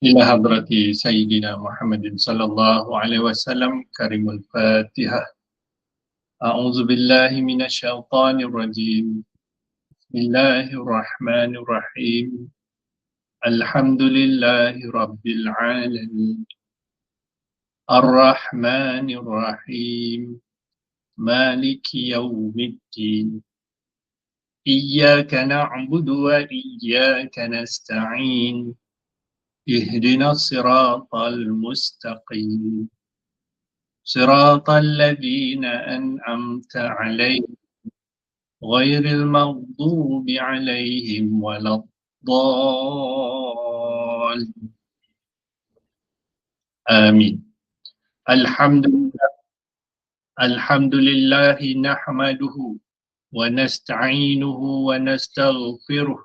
إلى حضرة سيدنا محمد صلى الله عليه وسلم كريم الفاتحة. أعوذ بالله من الشيطان الرجيم. بسم الله الرحمن الرحيم. الحمد لله رب العالمين الرحمن الرحيم مالك يوم الدين إياك نعبد وإياك نستعين اهدنا الصراط المستقيم صراط الذين أنعمت عليهم غير المغضوب عليهم ولا الضالين آمين. الحمد لله نحمده ونستعينه ونستغفره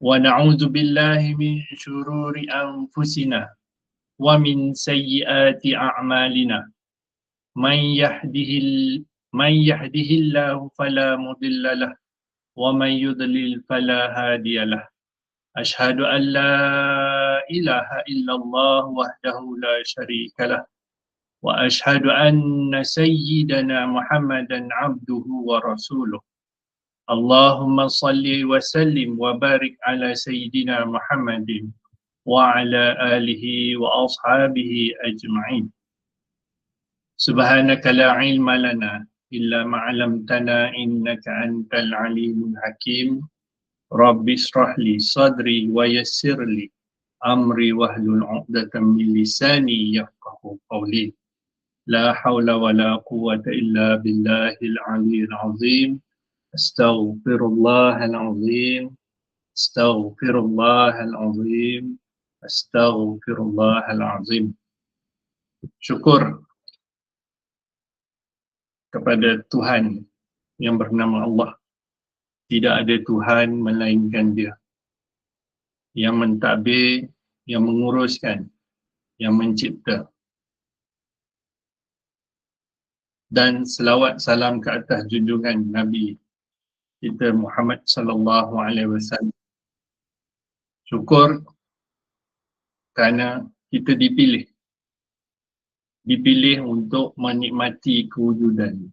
ونعوذ بالله من شرور أنفسنا ومن سيئات أعمالنا من يهده الله فلا مضل له ومن يضلل فلا هادي له أشهد أن لا إله إلا الله وحده لا شريك له وأشهد أن سيدنا محمدا عبده ورسوله اللهم صل وسلم وبارك على سيدنا محمد وعلى آله وأصحابه أجمعين. سبحانك لا علم لنا إلا ما علمتنا إنك أنت العليم الحكيم. رب اشرح لي صدري ويسر لي أمري واحلل عقدة من لساني يفقهوا قولي. لا حول ولا قوة إلا بالله العلي العظيم. أستغفر الله العظيم أستغفر الله العظيم أستغفر الله العظيم. Syukur kepada Tuhan yang bernama Allah. Tidak ada Tuhan melainkan Dia, yang mentadbir, yang menguruskan, yang mencipta. Dan selawat salam ke atas junjungan Nabi kita Muhammad sallallahu alaihi wasallam. Syukur kerana kita dipilih untuk menikmati kewujudan.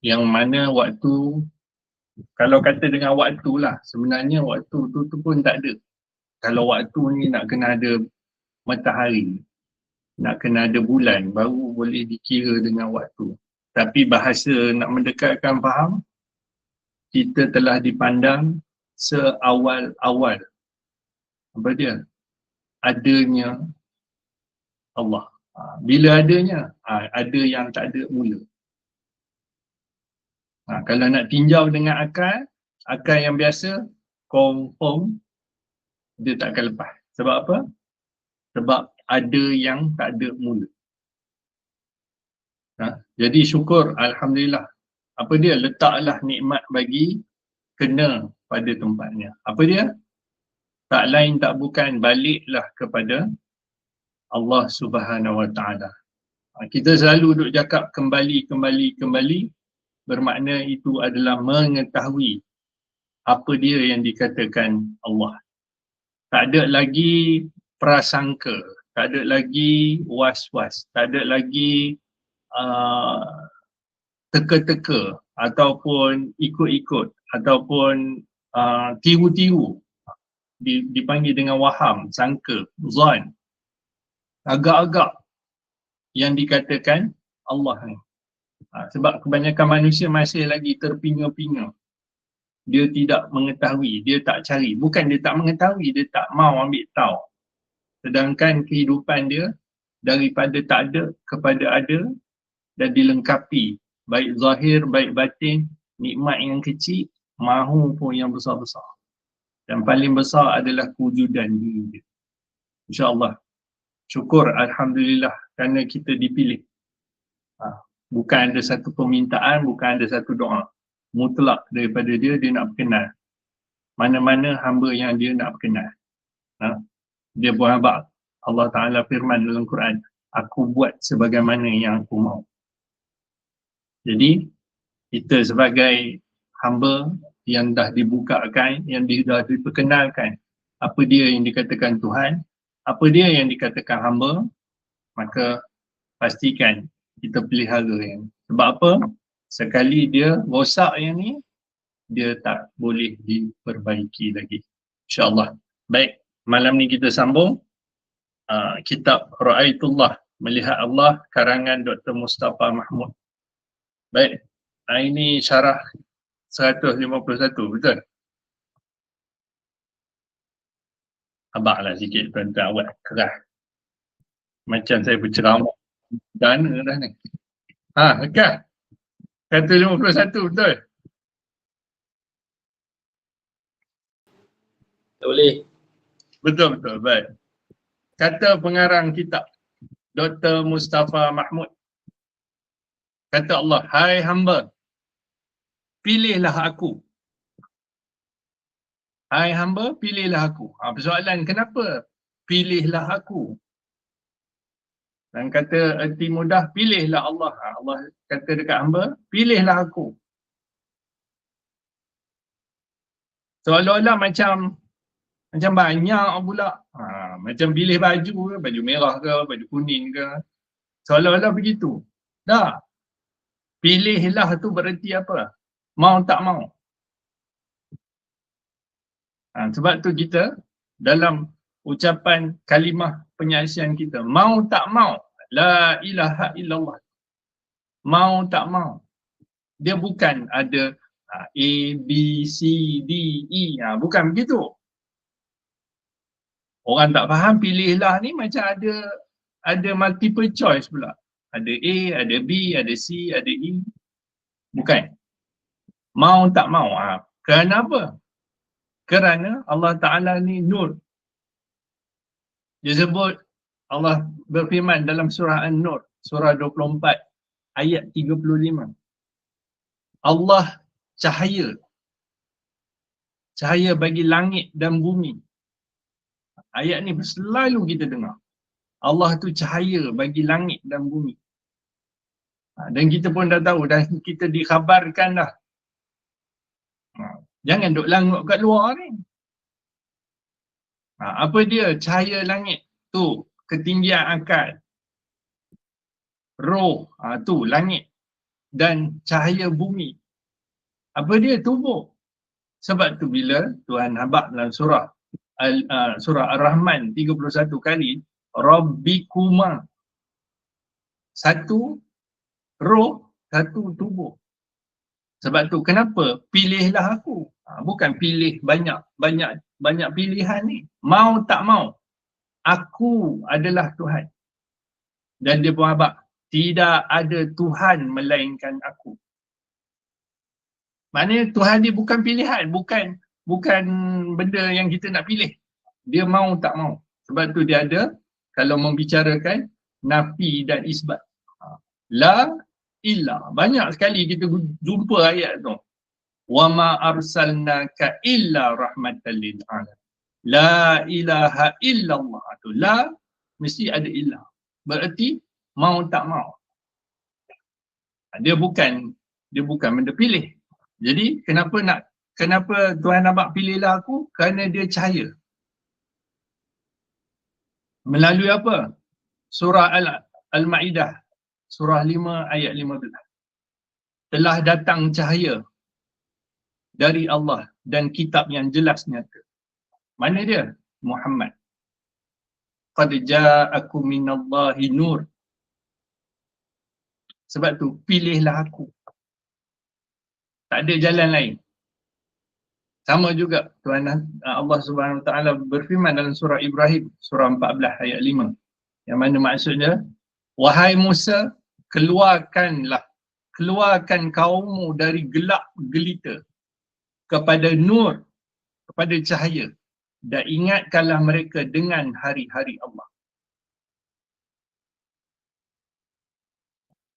Yang mana waktu, kalau kata dengan waktu lah, sebenarnya waktu tu pun tak ada. Kalau waktu ni nak kena ada matahari, nak kena ada bulan, baru boleh dikira dengan waktu. Tapi bahasa nak mendekatkan faham, kita telah dipandang seawal-awal apa dia? Adanya Allah. Bila adanya? Ada yang tak ada mula. Kalau nak tinjau dengan akal yang biasa, confirm dia takkan lepas. Sebab apa? Sebab ada yang tak ada mula. Jadi syukur, Alhamdulillah. Apa dia? Letaklah nikmat bagi kena pada tempatnya. Apa dia? Tak lain tak bukan, baliklah kepada Allah Subhanahu Wa Taala. Kita selalu duk cakap kembali, bermakna itu adalah mengetahui apa dia yang dikatakan Allah. Tak ada lagi prasangka, tak ada lagi was-was, tak ada lagi teka-teka ataupun ikut-ikut ataupun tiru-tiru. Dipanggil dengan waham, sangka, zon, agak-agak yang dikatakan Allah ni. Sebab kebanyakan manusia masih lagi terpinga-pinga. Dia tidak mengetahui, dia tak cari. Bukan dia tak mengetahui, dia tak mau ambil tahu. Sedangkan kehidupan dia daripada tak ada kepada ada dan dilengkapi. Baik zahir, baik batin, nikmat yang kecil, mahu pun yang besar-besar. Dan paling besar adalah kewujudan diri dia. InsyaAllah. Syukur, Alhamdulillah, kerana kita dipilih. Bukan ada satu permintaan, bukan ada satu doa. Mutlak daripada dia nak berkenan. Mana-mana hamba yang dia nak berkenan. Dia berhabak. Allah Ta'ala firman dalam Quran, aku buat sebagaimana yang aku mahu. Jadi, kita sebagai hamba yang dah dibukakan, yang dah diperkenalkan apa dia yang dikatakan Tuhan, apa dia yang dikatakan hamba, maka pastikan kita pelihara yang. Sebab apa? Sekali dia rosak yang ni, dia tak boleh diperbaiki lagi. InsyaAllah. Baik, malam ni kita sambung kitab Ra'aitullah, Melihat Allah, karangan Dr. Mustafa Mahmud. Baik, ini syarah 151, betul? Abanglah sikit tuan-tuan, awak keras. Macam saya berceramah. Dana dah ni. Dekat. 151, betul? Tak boleh. Betul, baik. Kata pengarang kitab, Dr. Mustafa Mahmud. Kata Allah, hai hamba, pilihlah aku. Hai hamba, pilihlah aku. Persoalan, kenapa pilihlah aku? Dan kata erti mudah, pilihlah Allah. Allah kata dekat hamba, pilihlah aku. Seolah-olah macam banyak pula. Macam pilih baju ke, baju merah ke, baju kuning ke. Seolah-olah begitu. Dah. Pilihlah tu bererti apa? Mau tak mau. Sebab tu kita dalam ucapan kalimah penyaksian kita, mau tak mau, la ilaha illallah. Mau tak mau. Dia bukan ada A, B, C, D, E. Bukan begitu. Orang tak faham pilihlah ni macam ada multiple choice pula. Ada A, ada B, ada C, ada E. Bukan. Mau tak mau. Kerana apa? Kerana Allah Ta'ala ni nur. Dia sebut, Allah berfirman dalam surah An-Nur, surah 24, ayat 35. Allah cahaya. Cahaya bagi langit dan bumi. Ayat ni selalu kita dengar. Allah tu cahaya bagi langit dan bumi. Dan kita pun dah tahu, dah kita dikhabarkan dah. Jangan duk langut kat luar ni. Apa dia cahaya langit? Tu, ketinggian akal. Roh, tu langit. Dan cahaya bumi. Apa dia? Tubuh. Sebab tu bila Tuhan habaq dalam surah Ar-Rahman 31 kali, Rabbikuma. Satu roh, satu tubuh. Sebab tu kenapa pilihlah aku? Bukan pilih banyak pilihan ni. Mau tak mau, aku adalah Tuhan. Dan dia pun habaq, tidak ada Tuhan melainkan aku. Maknanya Tuhan dia bukan pilihan, bukan benda yang kita nak pilih. Dia mau tak mau. Sebab tu dia ada, kalau membicarakan nafi dan isbat. La illa. Banyak sekali kita jumpa ayat tu. Wa ma arsalnaka illa rahmatan lil alamin. La ilaha illallah. Tu la mesti ada illa. Berarti mau tak mau. Dia bukan benda pilih. Jadi kenapa Tuhan nampak pilihlah aku? Kerana dia cahaya. Melalui apa? Surah Al-Ma'idah, surah 5 ayat 15. Telah datang cahaya dari Allah dan kitab yang jelas nyata. Mana dia? Muhammad. Qad ja'akum minallahi nur. Sebab tu pilihlah aku. Tak ada jalan lain. Sama juga Tuhan Allah Subhanahu Wa Taala berfirman dalam surah Ibrahim, surah 14 ayat 5. Yang mana maksudnya, wahai Musa, keluarkan kaummu dari gelap gelita kepada nur, kepada cahaya, dan ingatkanlah mereka dengan hari-hari Allah.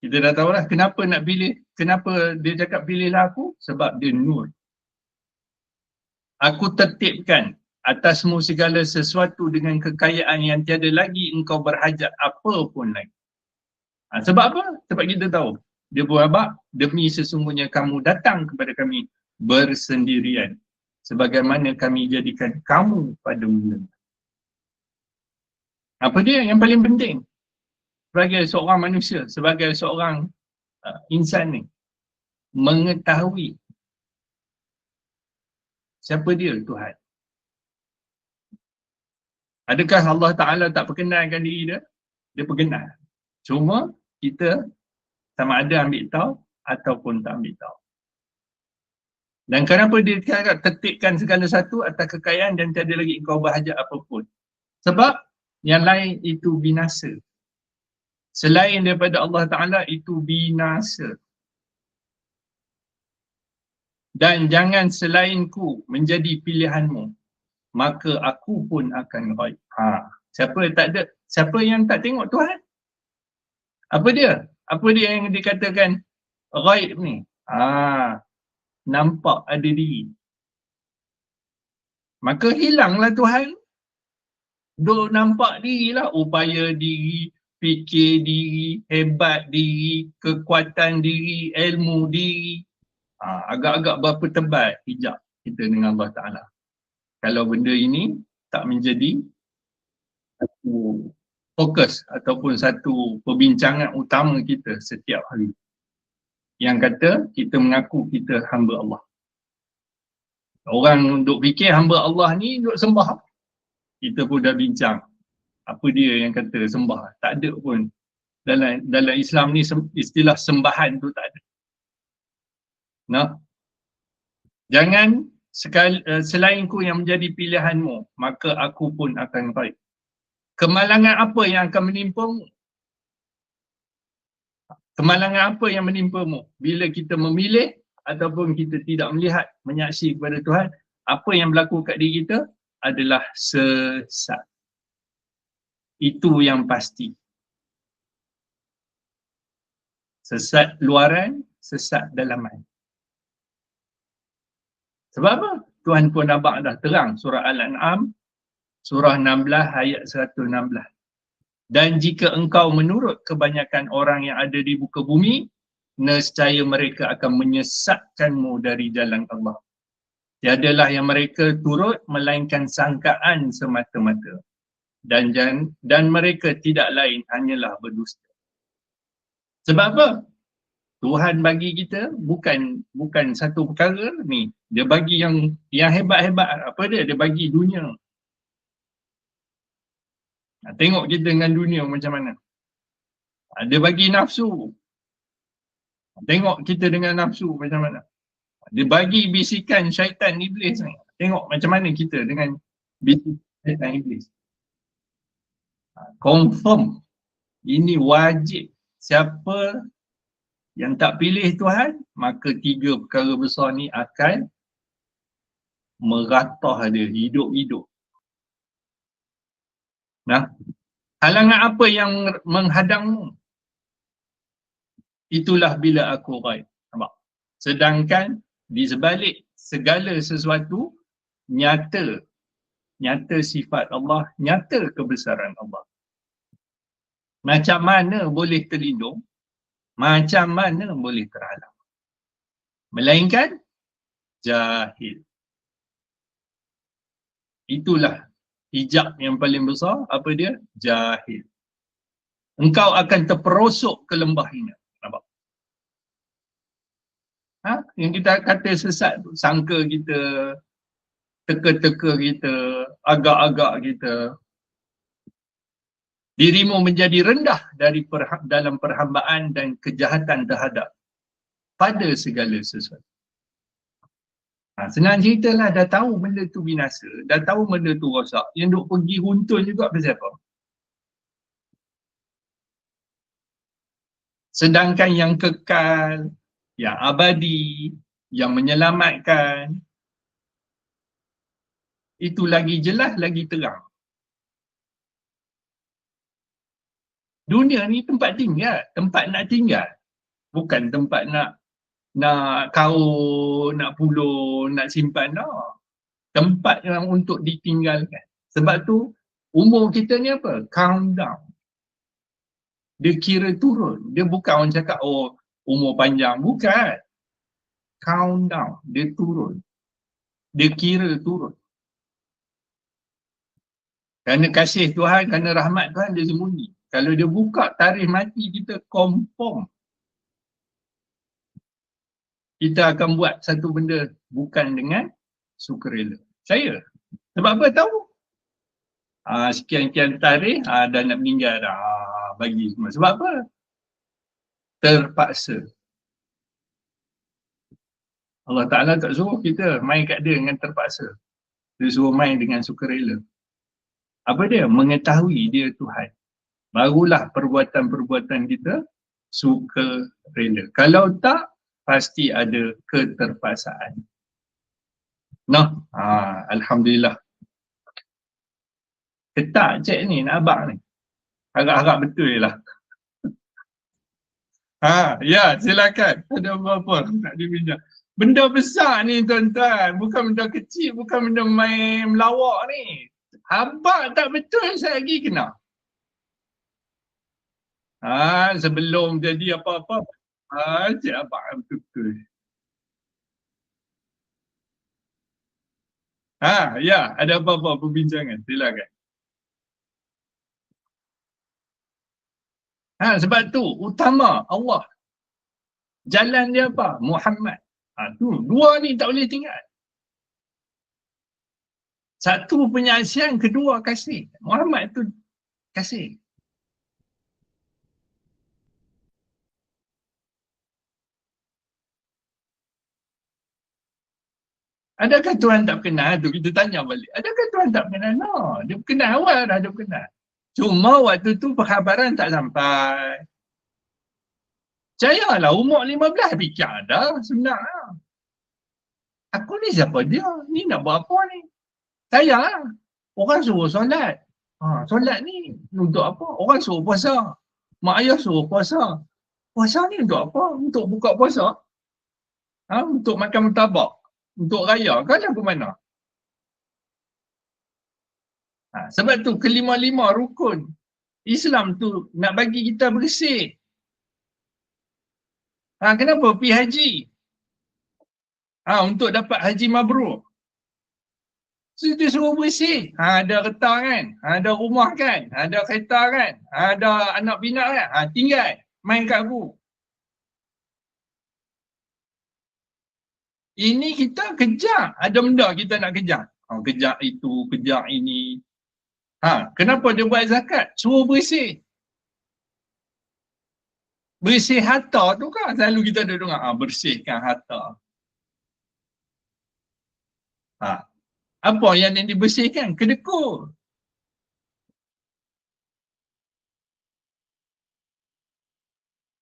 Kita dah tahu lah kenapa nak pilih, kenapa dia cakap pilihlah aku, sebab dia nur. Aku tertibkan atasmu segala sesuatu dengan kekayaan yang tiada lagi engkau berhajat apa pun lagi. Sebab apa? Sebab kita tahu dia berhabaq, demi sesungguhnya kamu datang kepada kami bersendirian sebagaimana kami jadikan kamu pada mula. Apa dia yang paling penting sebagai seorang manusia, sebagai seorang insan ni? Mengetahui siapa dia Tuhan. Adakah Allah Ta'ala tak perkenalkan diri dia? Dia perkenal. Cuma kita sama ada ambil tahu ataupun tak ambil tahu. Dan kenapa dia tertibkan segala satu atas kekayaan dan tiada lagi engkau berhajat apapun? Sebab yang lain itu binasa. Selain daripada Allah Ta'ala itu binasa. Dan jangan selainku menjadi pilihanmu, maka aku pun akan ghaib. Siapa yang tak tengok Tuhan? Apa dia? Apa dia yang dikatakan ghaib ni? Nampak ada diri. Maka hilanglah Tuhan. Duk nampak dirilah, upaya diri, fikir diri, hebat diri, kekuatan diri, ilmu diri. Agak-agak berapa tebal hijab kita dengan Allah Ta'ala. Kalau benda ini tak menjadi satu fokus ataupun satu perbincangan utama kita setiap hari. Yang kata kita mengaku kita hamba Allah. Orang duk fikir hamba Allah ni duk sembah. Kita pun dah bincang. Apa dia yang kata sembah? Tak ada pun. Dalam Islam ni istilah sembahan tu tak ada. Nah, jangan selainku yang menjadi pilihanmu, maka aku pun akan baik. Kemalangan apa yang akan menimpamu? Kemalangan apa yang menimpamu? Bila kita memilih ataupun kita tidak melihat, menyaksi kepada Tuhan, apa yang berlaku kat diri kita adalah sesat. Itu yang pasti. Sesat luaran, sesat dalaman. Sebab apa? Tuhan pun nampak dah terang surah Al-An'am surah 16 ayat 116. Dan jika engkau menurut kebanyakan orang yang ada di muka bumi, nescaya mereka akan menyesatkanmu dari jalan Allah. Tiadalah yang mereka turut melainkan sangkaan semata-mata. Dan mereka tidak lain hanyalah berdusta. Sebab apa? Tuhan bagi kita bukan satu perkara ni. Dia bagi yang hebat-hebat. Apa dia? Dia bagi dunia. Tengok kita dengan dunia macam mana. Dia bagi nafsu. Tengok kita dengan nafsu macam mana. Dia bagi bisikan syaitan iblis ni. Tengok macam mana kita dengan bisikan syaitan iblis. Confirm. Ini wajib. Siapa yang tak pilih Tuhan, maka tiga perkara besar ni akan meratah dia hidup-hidup. Nah, halangan apa yang menghadangmu? Itulah bila aku ghaib. Nampak? Sedangkan di sebalik segala sesuatu, nyata sifat Allah, nyata kebesaran Allah. Macam mana boleh terlindung? Macam mana boleh terhalang? Melainkan jahil. Itulah hijab yang paling besar. Apa dia? Jahil. Engkau akan terperosok ke lembah ini. Nampak? Yang kita kata sesat tu, sangka kita, teka-teka kita, agak-agak kita. Dirimu menjadi rendah dalam perhambaan dan kejahatan terhadap pada segala sesuatu. Senang ceritalah, dah tahu benda tu binasa, dah tahu benda tu rosak, yang duk pergi huntun juga pasal apa? Sedangkan yang kekal, yang abadi, yang menyelamatkan, itu lagi jelas, lagi terang. Dunia ni tempat tinggal, tempat nak tinggal. Bukan tempat nak kaun, nak pulur, nak simpan. No. Tempat yang untuk ditinggalkan. Sebab tu umur kita ni apa? Countdown. Dia kira turun. Dia bukan orang cakap, oh umur panjang. Bukan. countdown, dia turun. Dia kira turun. Kerana kasih Tuhan, kerana rahmat Tuhan, dia sembunyi. Kalau dia buka tarikh mati kita, confirm kita akan buat satu benda bukan dengan sukarela. Saya. Sebab apa tahu? Sekian-kian tarikh dah nak meninggal dah. Bagi semua. Sebab apa? Terpaksa. Allah Ta'ala tak suruh kita main kat dia dengan terpaksa. Dia suruh main dengan sukarela. Apa dia? Mengetahui dia Tuhan. Barulah perbuatan-perbuatan kita sukarela. Kalau tak, pasti ada keterpaksaan. Nah, Alhamdulillah. Ketak cik ni, nak abang ni. Harap-harap betul je lah. Ya, silakan. Ada apa-apa nak dibincang. Benda besar ni tuan-tuan. Bukan benda kecil, bukan benda main melawak ni. Abang tak betul saya lagi kena. Sebelum jadi apa-apa. Cik abang betul. Ya, ada apa-apa perbincangan. Silakan. Sebab tu utama Allah. Jalan dia apa? Muhammad. Tu dua ni tak boleh tinggal. Satu penyaksian, kedua kasih. Muhammad tu kasih. Adakah Tuhan tak kenal tu? Kita tanya balik. Adakah Tuhan tak kenal? No, dia kenal awal dah dia kenal. Cuma waktu tu perkhabaran tak sampai. Percayalah, umur 15 fikir dah sebenarnya. Aku ni siapa dia? Ni nak buat apa ni? Saya lah. Orang suruh solat. Solat ni untuk apa? Orang suruh puasa. Mak ayah suruh puasa. Puasa ni untuk apa? Untuk buka puasa? Untuk makan martabak? Untuk raya? Kan lagu mana? Sebab tu kelima-lima rukun Islam tu nak bagi kita bersih. Kenapa pergi haji? Untuk dapat haji mabrur. So, dia suruh bersih. Ada kereta kan? Ada rumah kan? Ada kereta kan? Ada anak bina kan? Tinggal. Main kat aku. Ini kita kejar. Ada benda kita nak kejar. Kejar itu, kejar ini. Kenapa dia buat zakat? Suruh bersih. Bersih harta tu kan? Selalu kita ada dengar, bersihkan harta. Apa yang dibersihkan? Kedekut.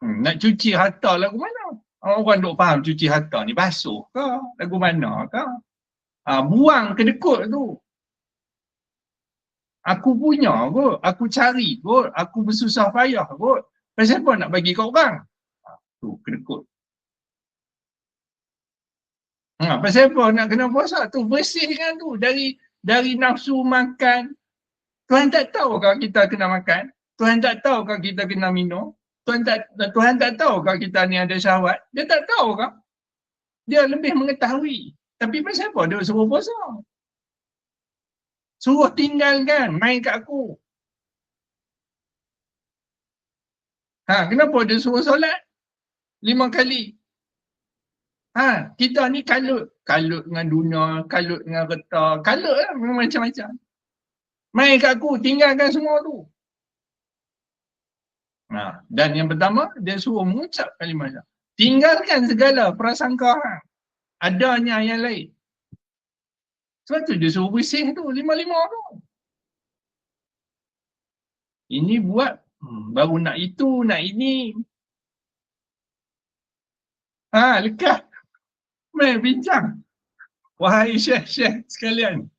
Nak cuci harta lagu mana? Orang duk faham cuci harta ni basuh ke? Lagu mana ke? Buang kedekut tu. Aku punya kot, aku cari kot, aku bersusah payah kot. Pasal apa nak bagi kat orang? Tu kedekut. Pasal apa nak kena puasa? Tu bersihkan tu dari nafsu makan. Tuhan tak tahukah kita kena makan? Tuhan tak tahukah kita kena minum? Tuhan tak tahukah kita ni ada syahwat? Dia tak tahukah? Dia lebih mengetahui. Tapi pasal apa dia suruh puasa? Suruh tinggalkan, main kat aku. Kenapa dia suruh solat 5 kali? Kita ni kalut. Kalut dengan dunia, kalut dengan reta, kalut lah macam-macam. Main kat aku, tinggalkan semua tu. Dan yang pertama, dia suruh mengucap kalimat. Tinggalkan segala prasangka adanya yang lain. Sebab tu dia suruh bersih tu, 5-5 tu. Ini buat, baru nak itu, nak ini. Lekat. Main bincang. Wahai syekh-syekh sekalian.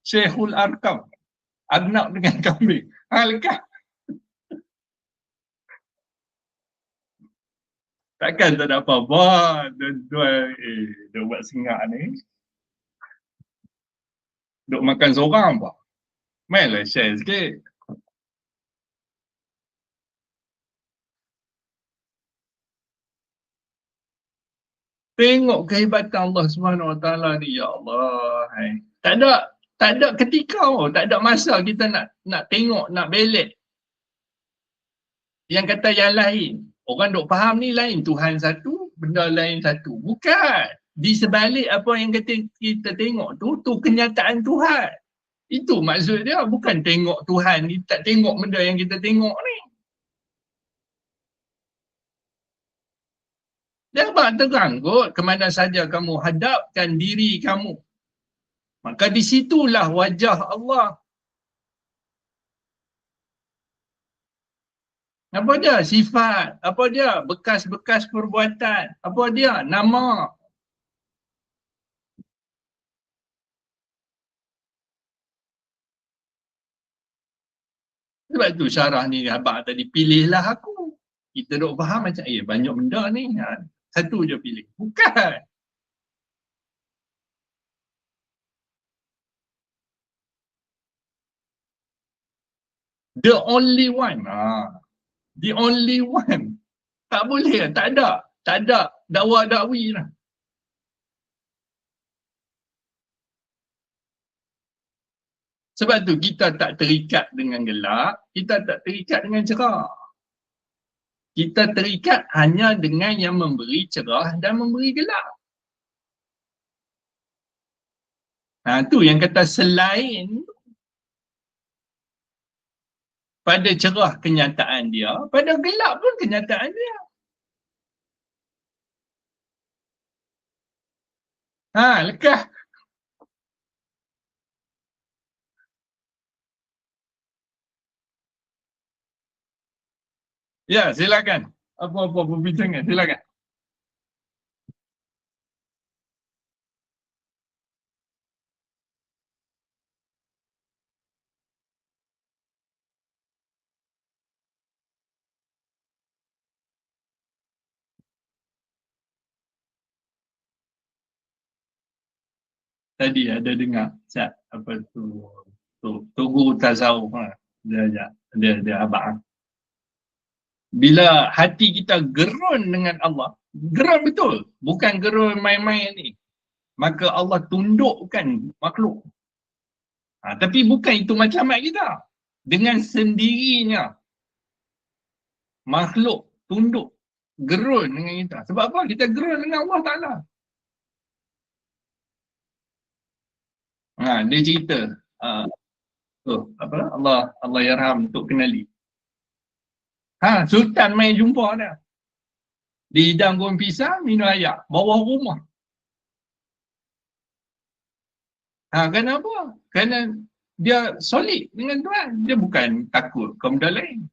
Syekhul Arkam. Anak dengan kambing. Lekat. Takkan tak ada apa-apa. Tuan-tuan, dia buat sengak ni. Duk makan seorang apa? Mainlah share sikit. Tengok kehebatan Allah Subhanahu Wa Taala ni, ya Allah. Hai. Tak ada ketika, tak ada masa kita nak tengok, nak belik yang kata yang lain. Orang duk faham ni lain, Tuhan satu, benda lain satu. Bukan. Di sebalik apa yang kita tengok tu kenyataan Tuhan. Itu maksud dia, bukan tengok Tuhan, kita tak tengok benda yang kita tengok ni. Dia abang terang kot, kemana saja kamu hadapkan diri kamu, maka di situlah wajah Allah. Apa dia? Sifat. Apa dia? Bekas-bekas perbuatan. Apa dia? Nama. Sebab tu syarah ni abang tadi, pilihlah aku. Kita duk faham macam, banyak benda ni. Satu je pilih. Bukan. The only one. The only one. Tak boleh. Tak ada. Tak ada dakwa-dakwi lah. Sebab tu kita tak terikat dengan gelap, kita tak terikat dengan cerah. Kita terikat hanya dengan yang memberi cerah dan memberi gelap. Tu yang kata selain pada cerah kenyataan dia, pada gelap pun kenyataan dia. Lekah. Ya, silakan. Apa-apa perbincangan, silakan. Tadi ada dengar chat apa tu guru tasawuf dia abang. Bila hati kita gerun dengan Allah, gerun betul, bukan gerun main-main ni, maka Allah tundukkan makhluk. Tapi bukan itu macam kita. Dengan sendirinya makhluk tunduk, gerun dengan kita. Sebab apa? Kita gerun dengan Allah Ta'ala. Dia cerita Allah yarham untuk kenali. Sultan main jumpa dia. Dihidang goreng pisang, minum air, bawah rumah. Kenapa? Kerana dia solid dengan Tuhan. Dia bukan takut ke benda lain.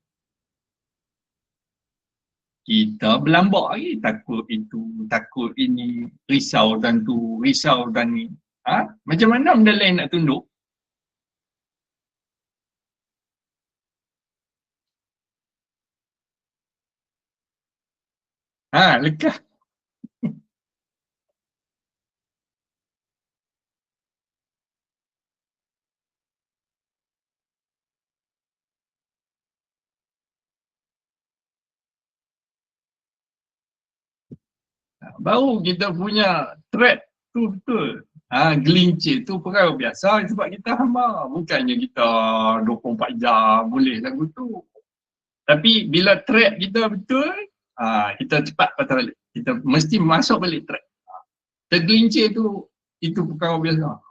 Kita berlambak lagi, takut itu, takut ini, risau dan tu, risau dan ni. Macam mana benda lain nak tunduk? Lekah. Baru kita punya threat tu betul. Gelincir tu perkara biasa sebab kita hamba. Bukannya kita 24 jam boleh lagu tu. Tapi bila threat kita betul, kita cepat patah balik. Kita mesti masuk balik threat. Tergelincir tu, itu perkara biasa.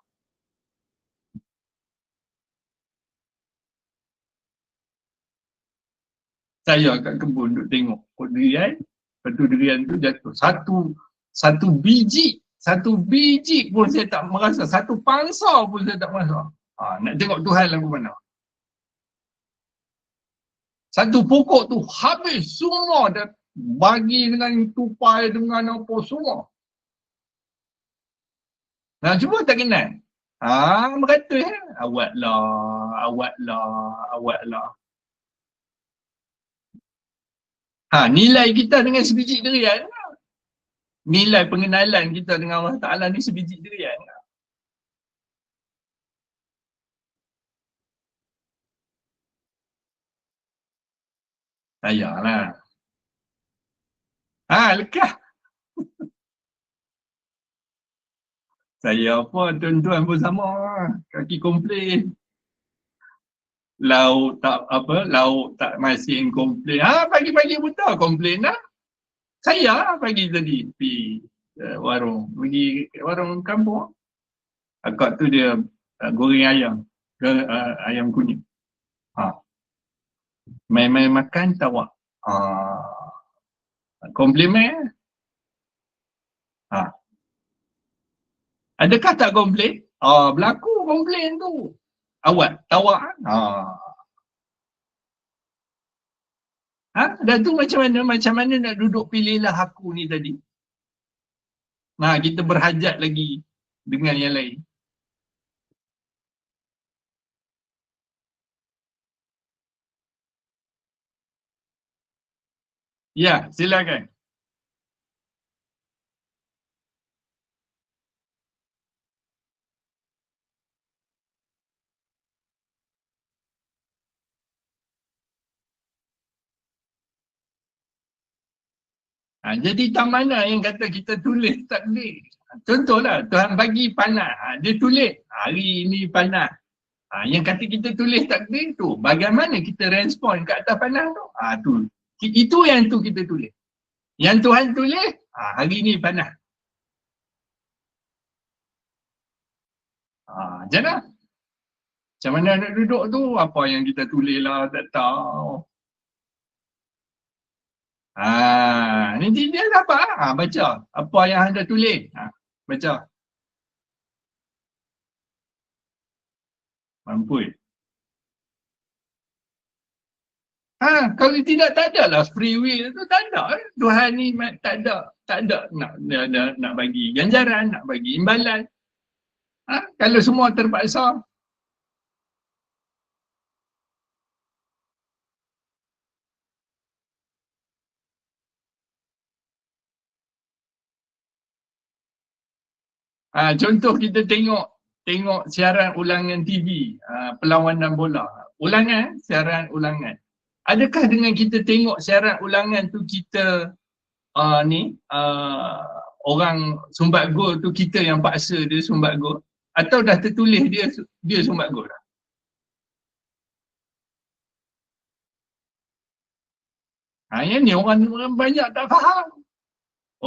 Saya kat kebun duk tengok pot durian, lepas tu durian tu jatuh. Satu biji pun saya tak merasa, satu pangsa pun saya tak merasa. Nak tengok Tuhan lagu mana. Satu pokok tu habis semua, dah bagi dengan tupai, dengan apa semua. Cuba tak kenal. Berkata awatlah. Nilai kita dengan sebiji durian. Nilai pengenalan kita dengan Allah Ta'ala ni sebiji durian. Sayanglah. Lekah. Saya apa, tuan-tuan pun sama. Kaki komplain. Lauk tak apa, lauk tak masin komplain. Pagi-pagi buta komplain lah. Saya pagi tadi pergi warung. Pergi warung kampung. Akak tu dia goreng ayam. Ayam kunyit. Main-main makan tawak. Komplimen. Adakah tak komplain? Berlaku komplain tu. Awak tawak. Dan tu macam mana nak duduk pilihlah aku ni tadi. Kita berhajat lagi dengan yang lain. Ya, silakan. Jadi tak mana yang kata kita tulis takdir. Contohlah, Tuhan bagi panas. Dia tulis, hari ini panas. Yang kata kita tulis takdir tu, bagaimana kita respon ke atas panas tu? Itu yang tu kita tulis. Yang Tuhan tulis, hari ini panas. Macam mana? Macam mana nak duduk tu? Apa yang kita tulis lah, tak tahu. Nanti dia dapat baca apa yang anda tulis. Baca. Mampu. Kalau tidak, tak ada lah free will tu, tak ada. Tuhan ni tak ada nak bagi ganjaran, nak bagi imbalan. Kalau semua terpaksa. Contoh kita tengok siaran ulangan TV, perlawanan bola. Siaran ulangan. Adakah dengan kita tengok siaran ulangan tu kita orang sumbat gol tu kita yang paksa dia sumbat gol? Atau dah tertulis dia sumbat gol dah? Yang ni orang banyak tak faham.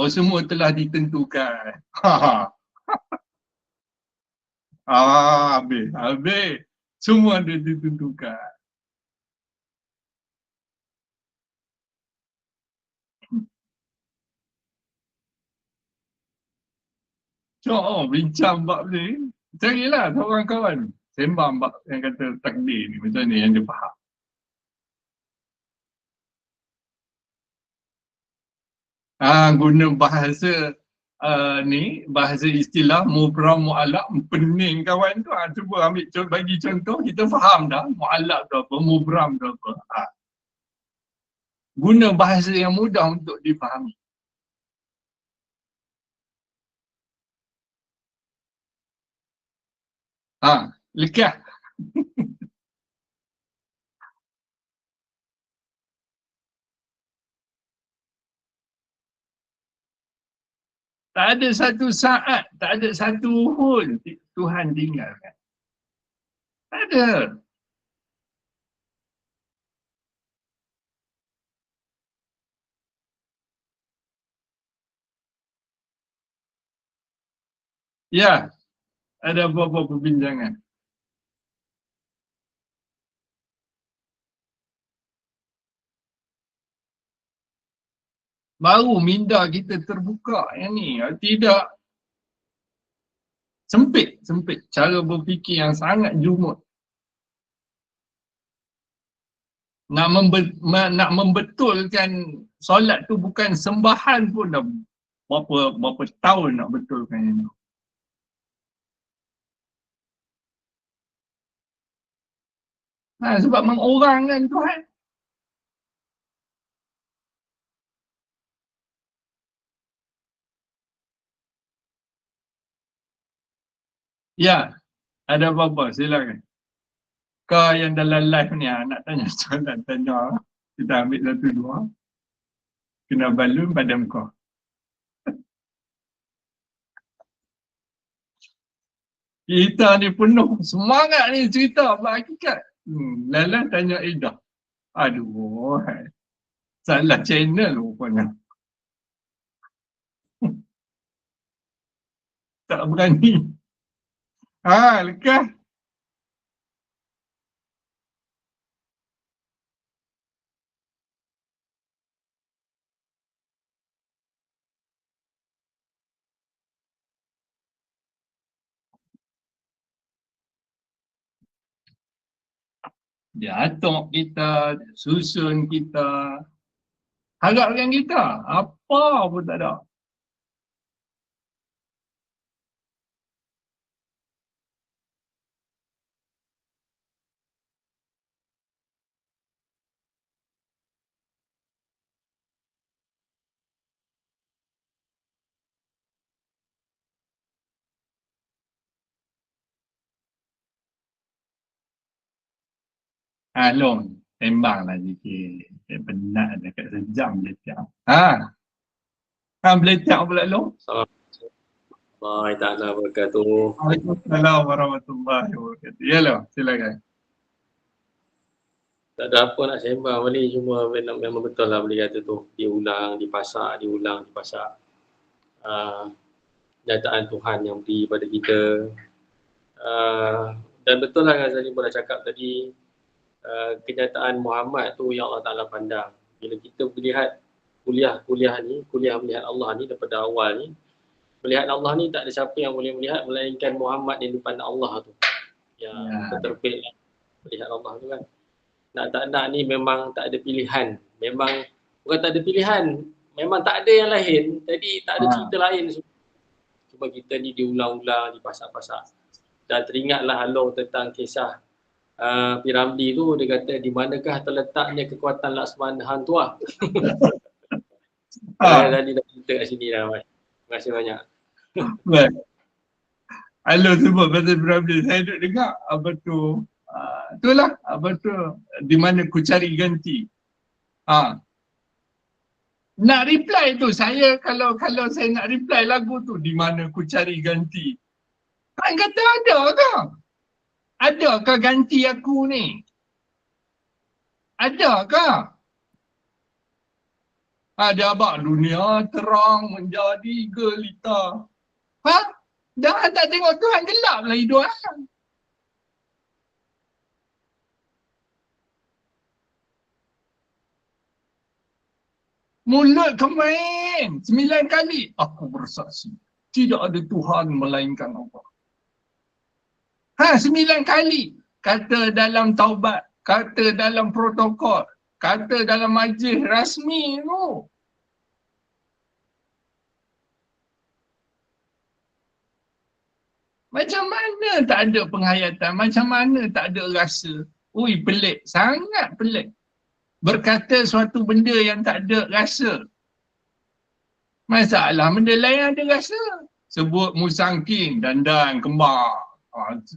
Semua telah ditentukan. Habis. Semua dah ditentukan. Bincang bab ni. Carilah seorang kawan. Sembang bab yang kata takdir ni. Macam ni yang dia faham. Guna bahasa bahasa istilah mubram mu'allaq, pening kawan tu. Cuba bagi contoh, kita faham dah mu'allaq tu apa, mubram tu apa. Guna bahasa yang mudah untuk difahami. Lekah. Tak ada satu saat, tak ada satu pun Tuhan tinggalkan. Tak ada. Ya, ada apa-apa perbincangan. Baru minda kita terbuka yang ni. Tidak. Sempit. Cara berfikir yang sangat jumut. Nak membetulkan solat tu bukan sembahan pun dah berapa tahun nak betulkan itu. Sebab mengorangkan Tuhan. Ya, ada apa-apa, silakan. Kau yang dalam live ni nak tanya soalan, tanya. Kita ambil satu dua. Kena balun pada kau. Kita ni penuh semangat ni cerita berhakikat. Lala tanya Ida. Aduh, salah channel rupanya. Tak berani. Lekas. Dia atok kita, dia susun kita. Harapkan kita, apa pun tak ada. Long, tembanglah sikit. Penat dekat sejam je tiap. Beletak pula Long. Assalamualaikum warahmatullahi wabarakatuh. Waalaikumsalam warahmatullahi wabarakatuh. Ya Long, silakan. Tak ada apa nak sembang balik, cuma memang betul lah boleh kata tu. Diulang, dipasak, diulang, dipasak. Kenyataan Tuhan yang beri pada kita. Dan betul lah Ghazali pun dah cakap tadi, kenyataan Muhammad tu yang Allah Ta'ala pandang. Bila kita melihat kuliah melihat Allah ni daripada awal ni, melihat Allah ni tak ada siapa yang boleh melihat melainkan Muhammad yang dipandang Allah tu. Yang terterbit melihat Allah tu kan. Nak tak nak ni memang tak ada pilihan. Memang bukan tak ada pilihan, memang tak ada yang lain. Jadi tak ada cerita lain. Cuma kita ni diulang-ulang, dipasak-pasak. Dan teringatlah Along tentang kisah Piramli tu, dia kata di manakah terletaknya kekuatan Laksmana Hantua. Tadi dah cerita kat sini dah. Terima kasih banyak. Baik. Along sebut pasal Piramli, saya duduk dengar apa tu. Itulah apa tu, di mana ku cari ganti. Nak reply tu saya, kalau saya nak reply lagu tu di mana ku cari ganti. Kan kata ada ke? Ada ke ganti aku ni? Ada ke? Ada abang dunia terang menjadi gelita. Jangan tak tengok Tuhan gelap lah hidup. Mulut kau main 9 kali. Aku bersaksi tidak ada Tuhan melainkan Allah. 9 kali. Kata dalam taubat, kata dalam protokol, kata dalam majlis rasmi tu. Macam mana tak ada penghayatan, macam mana tak ada rasa. Ui, pelik, sangat pelik. Berkata suatu benda yang tak ada rasa. Masalah benda lain ada rasa. Sebut musangking, dandan kembar.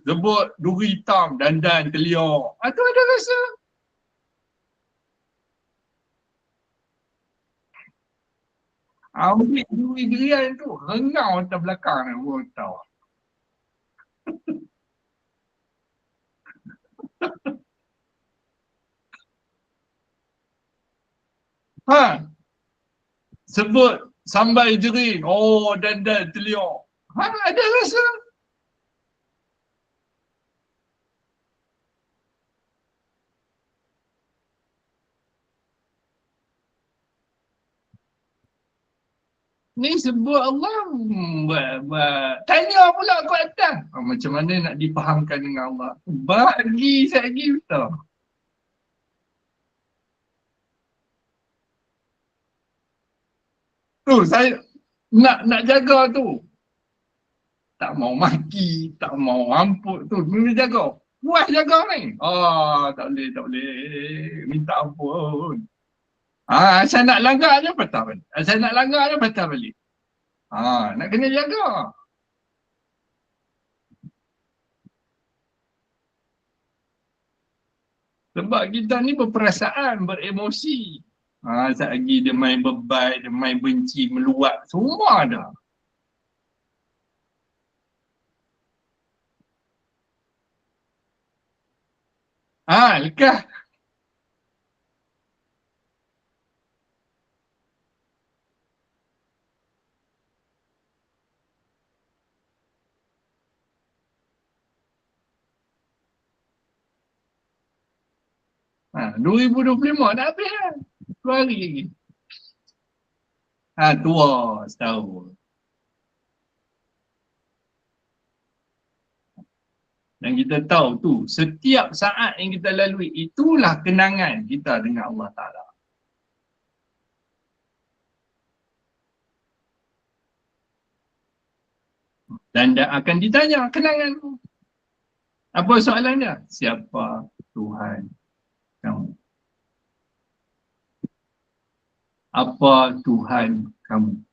Sebut duri hitam, dandan teliak. Itu ada rasa. Ambil duri gerian tu, rengau atas belakang ni, pun tahu. Sebut sambai jering, dandan teliak. Ada rasa. Ni sebut Allah, tanya pula aku atas. Macam mana nak dipahamkan dengan Allah? Bagi lagi betul. Tu saya nak jaga tu. Tak mau maki, tak mau amput tu, kena jaga. Puas jaga ni. Tak boleh. Minta ampun. Saya nak langgar je patah balik. Saya nak langgar je patah balik. Nak kena jaga. Sebab kita ni berperasaan, beremosi. Saat lagi dia main bebai, dia main benci, meluat, semua ada. Lekah. Ha, 2025 dah habis kan? 2 hari lagi. Tua setahun. Dan kita tahu tu, setiap saat yang kita lalui, itulah kenangan kita dengan Allah Ta'ala. Dan akan ditanya kenangan. Apa soalannya? Siapa Tuhan kamu? Apa Tuhan kamu?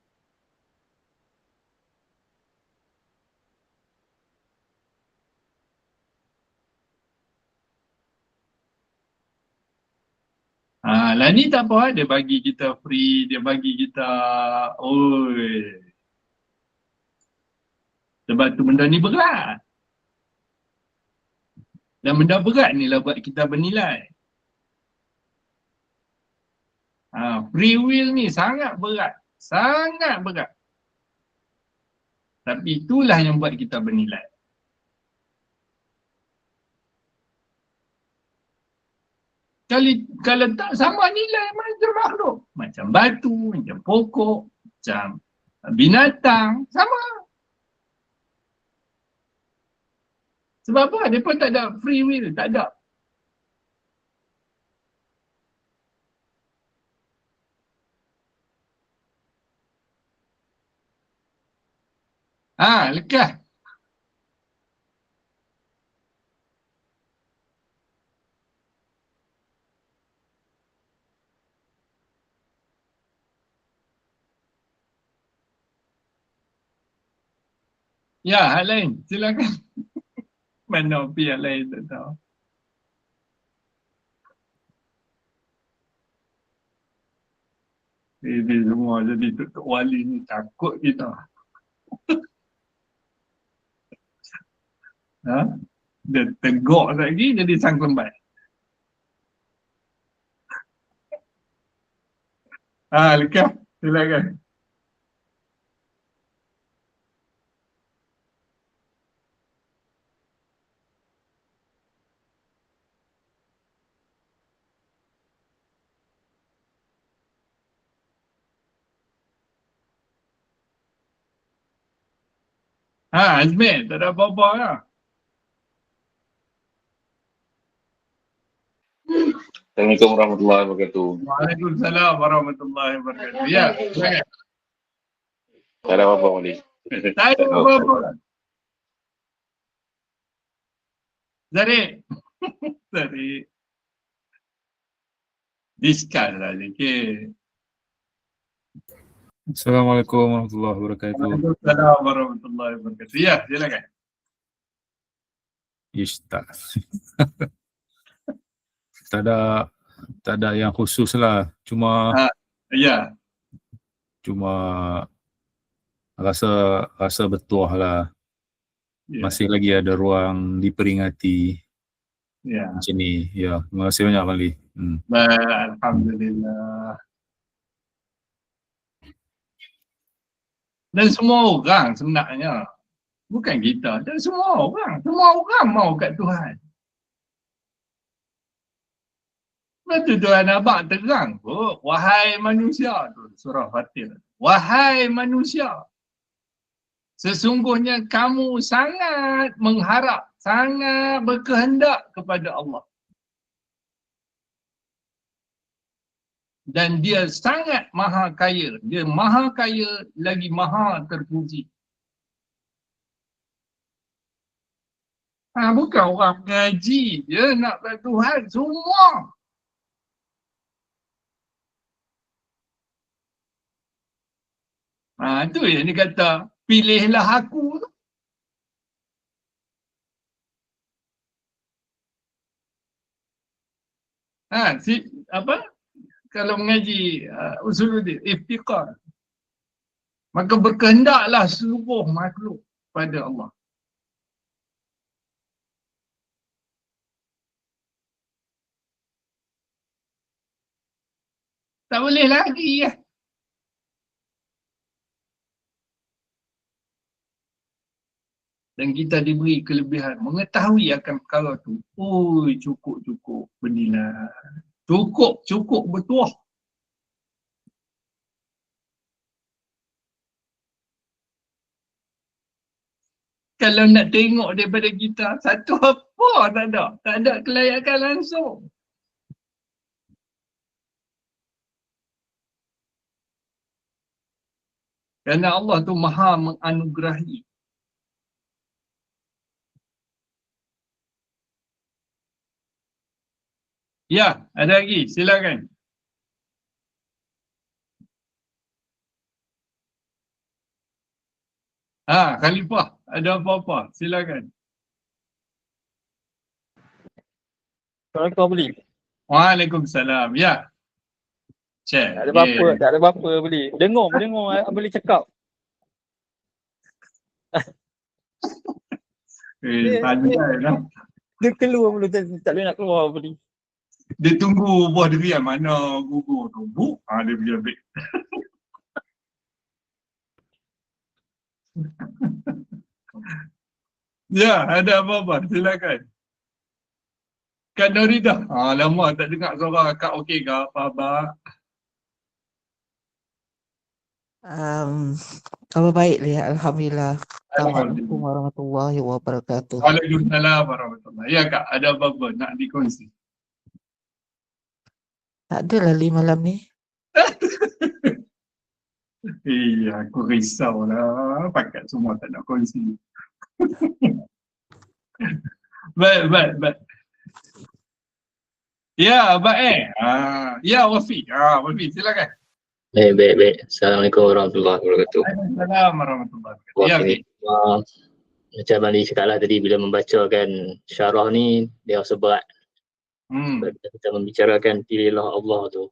Lah ni tak apa, dia bagi kita free, dia bagi kita, sebab tu benda ni berat. Dan benda berat ni lah buat kita bernilai. Free will ni sangat berat. Sangat berat. Tapi itulah yang buat kita bernilai. Kalau tak sama nilai macam makhluk. Macam batu, macam pokok, macam binatang. Sama. Sebab apa? Dia pun tak ada free will. Tak ada. Lekah. Ya, hal lain. Silakan. Mana pihak lain tak tahu. Ini semua jadi Tok Wali ni takut kita. Dia tegak lagi jadi sang lembat. Lekah. Silakan. Azmi, tak ada apa-apa lah. Assalamualaikum warahmatullahi wabarakatuh. Waalaikumsalam warahmatullahi wabarakatuh. Ya, silakan. Tak ada apa-apa, Mali. Tak ada apa-apa. Zarik. Zarik. Discuss lah sikit. Assalamualaikum warahmatullahi wabarakatuh. Waalaikumsalam warahmatullahi wabarakatuh. Ya, silakan. Ish, tak. tak ada yang khusus lah. Cuma cuma rasa bertuah lah. Ya. Masih lagi ada ruang diperingati. Ya. Macam ni. Ya, terima kasih banyak, Mali. Alhamdulillah. Dan semua orang sebenarnya, bukan kita, dan semua orang mau kat Tuhan. Lepas tu Tuhan abang terang pun, wahai manusia, tu surah Fatir. Wahai manusia, sesungguhnya kamu sangat mengharap, sangat berkehendak kepada Allah. Dan dia sangat maha kaya. Dia maha kaya lagi maha terpuji. Bukan orang mengaji je nak pada Tuhan. Semua. Tu yang dia kata, pilihlah aku tu. Kalau mengaji usuluddin, iftiqar, maka berkehendaklah seluruh makhluk pada Allah. Tak boleh lagi ya. Dan kita diberi kelebihan mengetahui akan perkara tu. Oi, cukup bendila. Cukup betul. Kalau nak tengok daripada kita, satu apa tak ada. Tak ada kelayakan langsung. Kerana Allah tu maha menganugerahi. Ya, ada lagi. Silakan. Khalifah, ada apa-apa? Silakan. Assalamualaikum beli. Waalaikumsalam. Ya. Cek. Tak ada apa-apa beli. Dengar beli cakap. Pandai lah. Dia keluar dulu, tak boleh nak keluar beli. Dia tunggu buah durian mana gugur tu. Dia pergi ambil. Ya, ada apa-apa? Silakan. Kak Noridah. Lama tak dengar suara Kak okey ke apa-apa. Apa baik lihat, Alhamdulillah. Assalamualaikum warahmatullahi wabarakatuh. Waalaikumsalam warahmatullahi. Ya Kak, ada apa-apa nak dikongsi? Tak adalah malam ni. Aku risau lah. Pakat semua tak nak kongsi. Baik. Ya, baik. Ya, Wafi. Wafi, silakan. Baik. Assalamualaikum warahmatullahi wabarakatuh. Waalaikumsalam warahmatullahi wabarakatuh. Ya, Wafi. Macam Abang Lee cakap lah tadi, bila membacakan syarah ni, dia rasa berat. Bila kita membicarakan pilihlah Allah tu.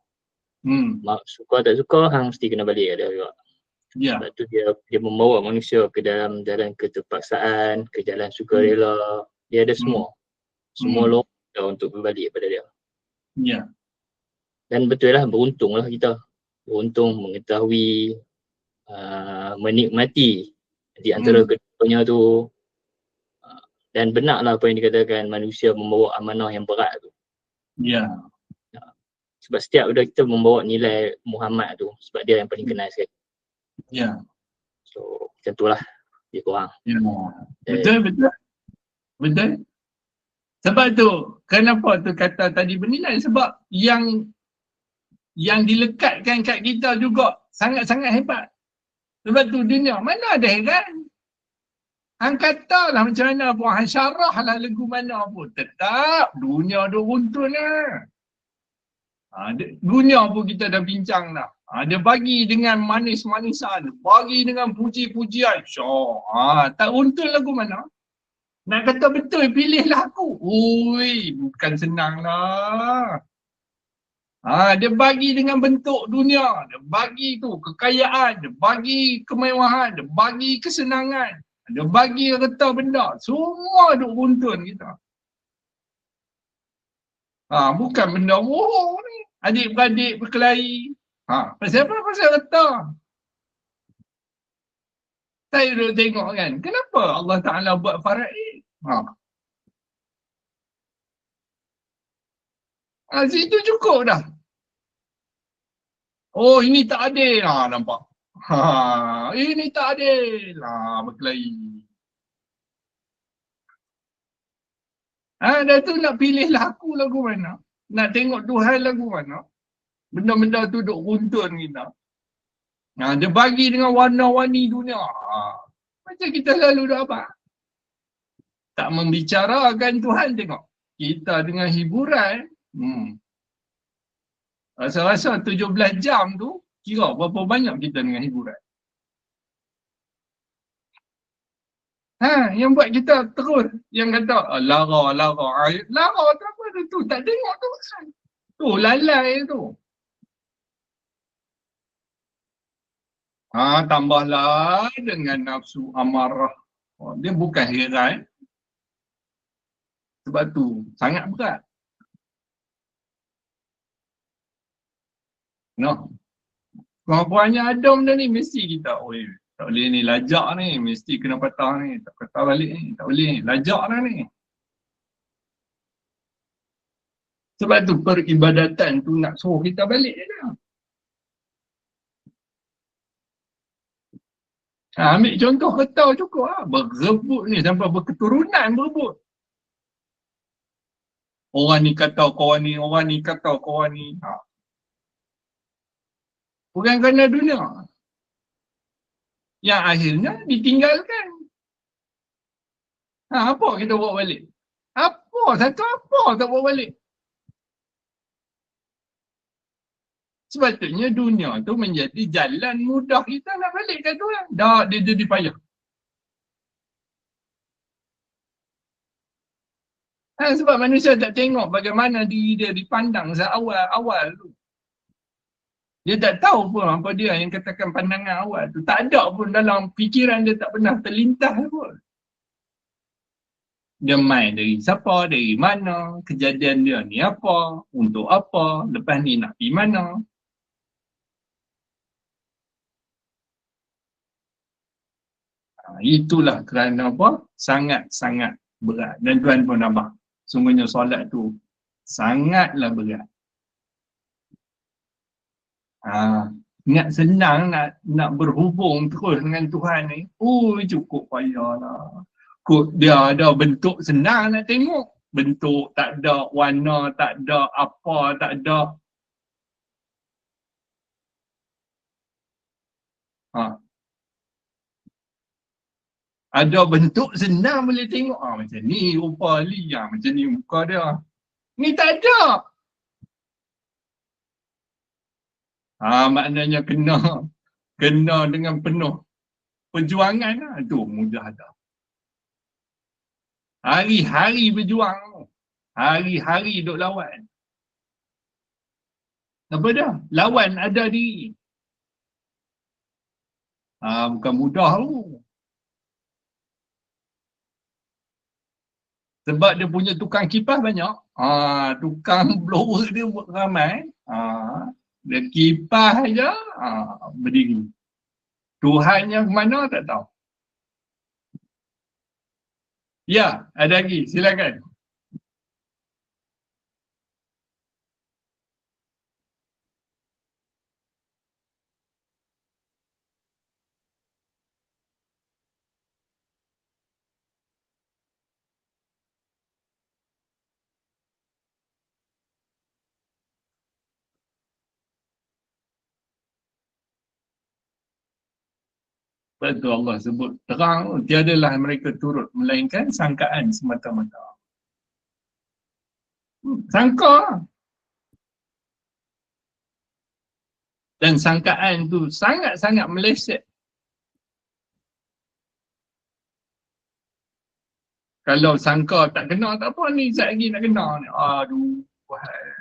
Suka tak suka, hang mesti kena balik ada juga. Ya. Sebab tu dia membawa manusia ke dalam jalan keterpaksaan, ke jalan sukarela. Dia ada semua. Semua logika untuk berbalik pada dia. Ya. Dan betul lah, beruntunglah kita. Beruntung mengetahui, menikmati di antara keduanya tu. Dan benarlah apa yang dikatakan, manusia membawa amanah yang berat tu. Ya. Sebab setiap kita membawa nilai Muhammad tu, sebab dia yang paling kenal sekali. Ya. So macam tu lah, dia kurang. Ya. Betul. Sebab tu, kenapa tu kata tadi bernilai? Sebab yang dilekatkan kat kita juga sangat-sangat hebat. Sebab tu dunia, mana ada heran? Hang katalah macam mana pun, hang syarah lah lagu mana pun, tetap dunia ada runtun lah. Dunia pun kita dah bincang dah. Dia bagi dengan manis-manisan, bagi dengan puji-pujian. Tak runtun lagu mana? Nak kata betul, pilihlah aku. Ui, bukan senang lah. Dia bagi dengan bentuk dunia, dia bagi tu kekayaan, dia bagi kemewahan, dia bagi kesenangan, dia bagi harta benda, semua duk runtun kita. Bukan benda ni. Adik-beradik berkelahi. Pasal apa? Pasal harta. Saya duk tengok kan, kenapa Allah Ta'ala buat faraid? Situ cukup dah. Oh, ini tak adil. Nampak. Ini tak adil. Berkelahi. Dah tu nak pilihlah aku lagu mana. Nak tengok Tuhan lagu mana. Benda-benda tu duk runtun kita. Dia bagi dengan warna-warni dunia. Macam kita lalu dah apa? Tak membicarakan Tuhan, tengok. Kita dengan hiburan. Rasa-rasa 17 jam tu, kira berapa banyak kita dengan hiburan. Yang buat kita terus, yang kata, lara. Lara tu apa tu? Tak tengok tu kan. Tu, lalai tu. Tambahlah dengan nafsu amarah. Dia bukan heran. Sebab tu, sangat berat. No. Kurang-kurangnya ada benda ni mesti kita, oi, tak boleh ni, lajak ni, mesti kena patah ni, tak patah balik ni, tak boleh ni, lajak dah ni. Sebab tu peribadatan tu nak suruh kita balik je dah. Ambil contoh ketau cukup lah. Berebut ni sampai berketurunan berebut. Orang ni kata kawan ni, orang ni kata kawan ni. Bukan kerana dunia. Yang akhirnya ditinggalkan. Apa kita bawa balik? Apa tak bawa balik? Sepatutnya dunia tu menjadi jalan mudah kita nak balik kat Tuhan. Dah dia jadi payah. Sebab manusia tak tengok bagaimana diri dia dipandang awal tu. Dia tak tahu pun apa dia yang katakan pandangan awal tu. Tak ada pun dalam fikiran dia, tak pernah terlintas pun. Dia main dari siapa, dari mana, kejadian dia ni apa, untuk apa, lepas ni nak pergi mana. Itulah kerana apa? Sangat-sangat berat. Dan Tuhan pun nampak, sungguhnya solat tu sangatlah berat. Ingat senang nak berhubung terus dengan Tuhan ni, cukup payahlah. Dia ada bentuk senang nak tengok, bentuk tak ada, warna tak ada, apa tak ada. Ada bentuk senang boleh tengok, macam ni rupa Ali, macam ni muka dia. Ni tak ada. Maknanya kena dengan penuh perjuangan lah. Tu mudah dah. Hari-hari berjuang. Hari-hari duk lawan. Apa dah? Lawan ada diri. Bukan mudah tu. Sebab dia punya tukang kipas banyak. Tukang blower dia buat ramai. Dia kipas aja berdiri. Tuhannya ke mana tak tahu. Ya, ada lagi. Silakan. Sebab tu Allah sebut terang, tiadalah mereka turut melainkan sangkaan semata-mata. Sangka. Dan sangkaan tu sangat-sangat meleset. Kalau sangka tak kena, tak apa ni, sekejap lagi nak kena ni. Aduh, wahai.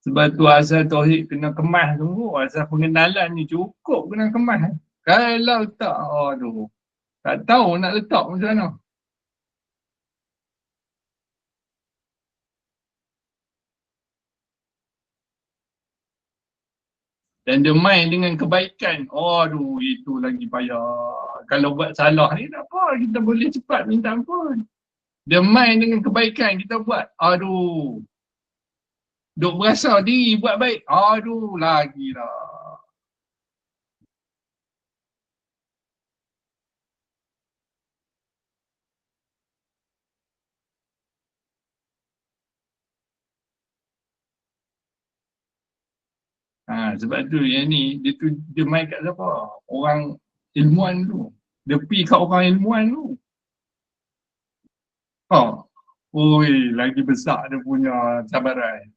Sebab tu asal tauhid kena kemas tunggu, asal pengenalan ni cukup kena kemas. Kalau tak, aduh, tak tahu nak letak macam mana. Dan dia main dengan kebaikan, aduh, itu lagi payah. Kalau buat salah ni tak apa, kita boleh cepat minta ampun. Dia main dengan kebaikan, kita buat, aduh. Duk berasa diri buat baik. Aduh, lagi lah. Sebab tu yang ni, dia main kat siapa? Orang ilmuwan tu. Dia pergi kat orang ilmuwan tu. Lagi besar dia punya cabaran.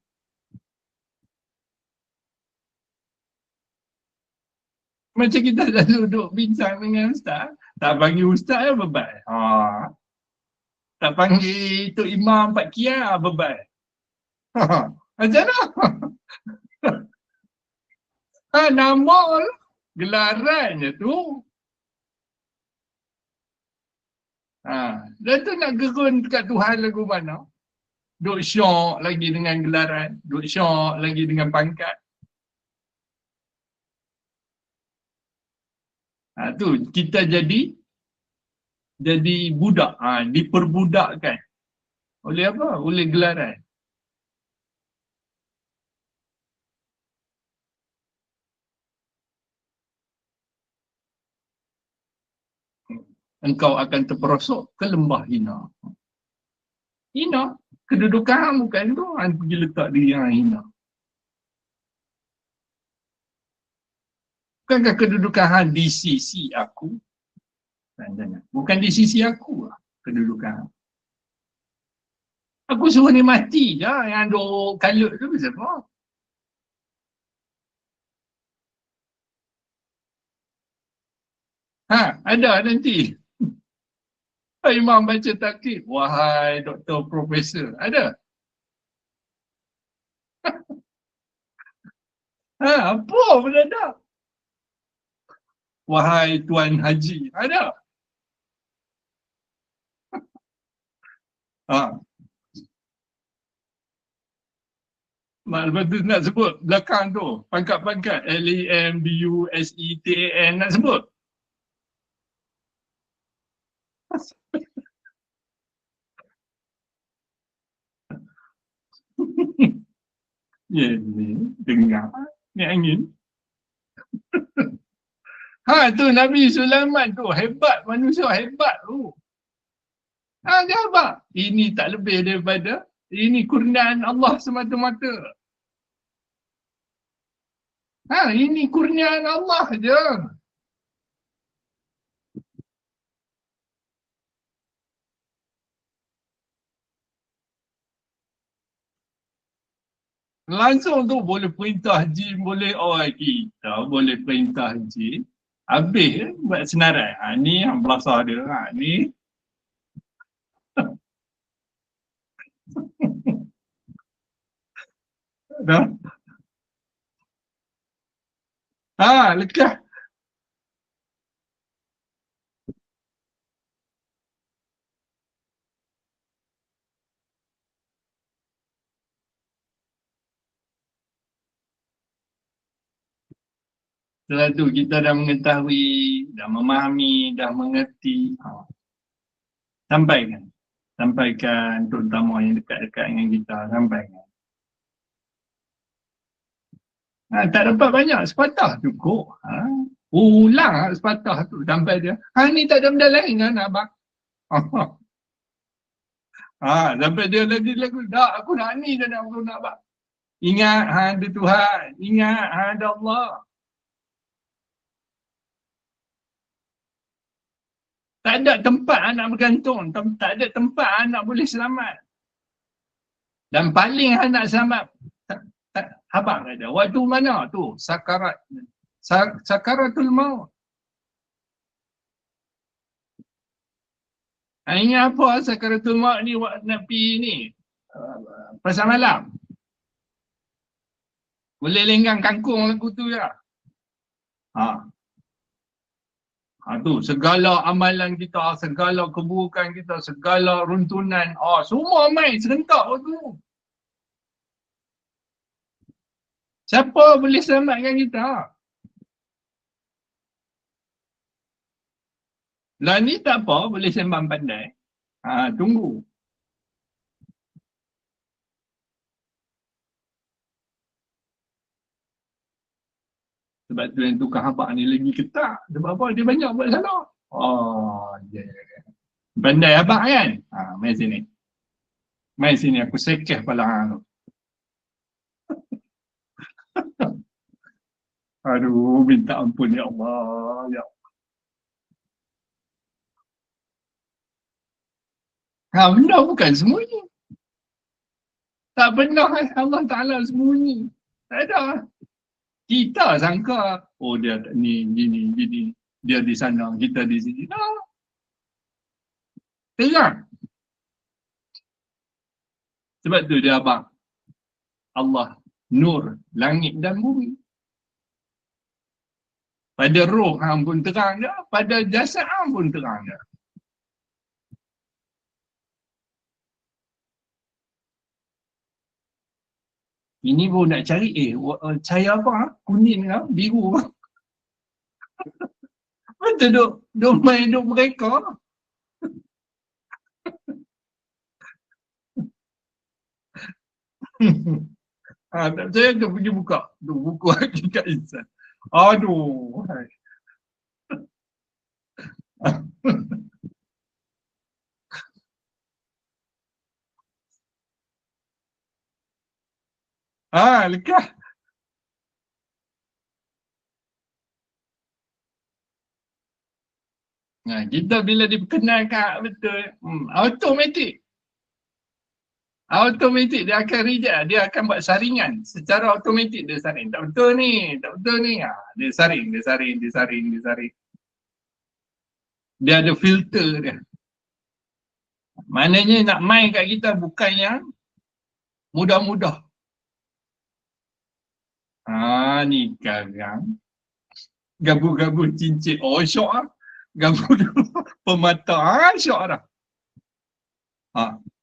Macam kita dah duduk bincang dengan ustaz, tak panggil ustaz ya beban. Tak panggil Tok Imam Pak Kia beban. Macam mana? Nama Gelarannya tu. Dan tu nak gerun dekat Tuhan lagu mana? Duk syok lagi dengan gelaran. Duk syok lagi dengan pangkat. Tu kita jadi budak. Diperbudakkan. Oleh apa? Oleh gelaran. Engkau akan terperosok ke lembah hina. Hina. Kedudukan bukan tu. Pergi letak diri yang hina. Bukankah kedudukan di sisi aku? Bukan di sisi aku lah kedudukan. Aku suruh ni mati je. Yang duk kalut tu siapa? Ada nanti. Imam baca taklid. Wahai doktor profesor. Ada? Apa pun ada. Wahai tuan haji. Ada? Lepas tu nak sebut belakang tu. Pangkat-pangkat. LEM, BU, SE, TAN. Nak sebut? Ya ni. Dengar. Ni angin. Tu Nabi Sulaiman tu. Hebat. Manusia hebat tu. Dia apa? Ini tak lebih daripada ini kurniaan Allah semata-mata. Ini kurniaan Allah je. Langsung tu boleh perintah jin, boleh kita boleh perintah jin. Habis buat senarai. Ni yang belasah dia. Ni. Dah. Lekas. Setelah tu kita dah mengetahui, dah memahami, dah mengerti. Sampaikan. Sampaikan terutama yang dekat-dekat dengan kita. Sampaikan. Tak dapat banyak, sepatah cukup. Ulang sepatah tu sampai dia. Ni tak ada benda lain kan abang? Sampai dia lagu. Tak, aku nak ni je aku nak abang. Ingat ada Tuhan. Ingat ada Allah. Tak ada tempat anak bergantung. Tak ada tempat anak boleh selamat. Dan paling anak selamat. Abang kata, waktu mana tu? Sakarat. Sakaratul maut. Ingat apa sakaratul maut ni nak pergi ni? Pasal malam. Boleh lenggang kangkung lagu tu ya. Tu segala amalan kita, segala keburukan kita, segala runtunan, semua main serentak waktu. Siapa boleh selamatkan kita? Lah ni tak apa, boleh sembang pandai. Tunggu. Sebab tu yang tukar habak ni lagi ketat. Sebab apa? Dia banyak buat salah. Pandai habak kan? Main sini. Main sini, aku sekeh kepala hang tu. Aduh, minta ampun ya Allah. Ya Allah. Benda bukan sembunyi. Tak pernah Allah Ta'ala sembunyi. Tak ada. Kita sangka, dia ni, gini. Dia di sana, kita di sini. Terang. Sebab tu dia abang. Allah, nur, langit dan bumi. Pada roh hang pun terang dah, pada jasad hang pun terang dah. Ini baru nak cari, cahaya apa? Kuning ke? Biru ke? Betul duk main duk mereka. Tak percaya ke pergi buka. Buku Hakikat Insan. Aduh. Lekah. Nah, kita bila diperkenalkan betul, automatik. Automatik dia akan reject, dia akan buat saringan. Secara automatik dia saring. Tak betul ni, tak betul ni. Dia saring. Dia ada filter dia. Maknanya nak main kat kita bukan yang mudah-mudah. Ni sekarang. Gabu-gabu cincin. Oh, syok lah. Gabu-gabu pemata. Syok dah.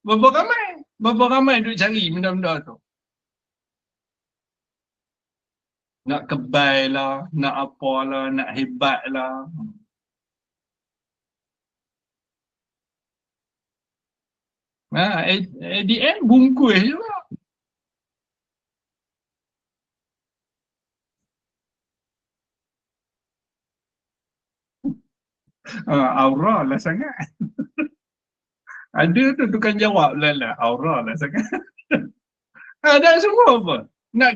Berapa ramai duk cari benda-benda tu. Nak kebal lah, nak apalah, nak hebat lah. At the end, bungkus juga. Aura lah sangat. Ada tu tukang jawab lah. Aura lah sangat. Dan semua apa?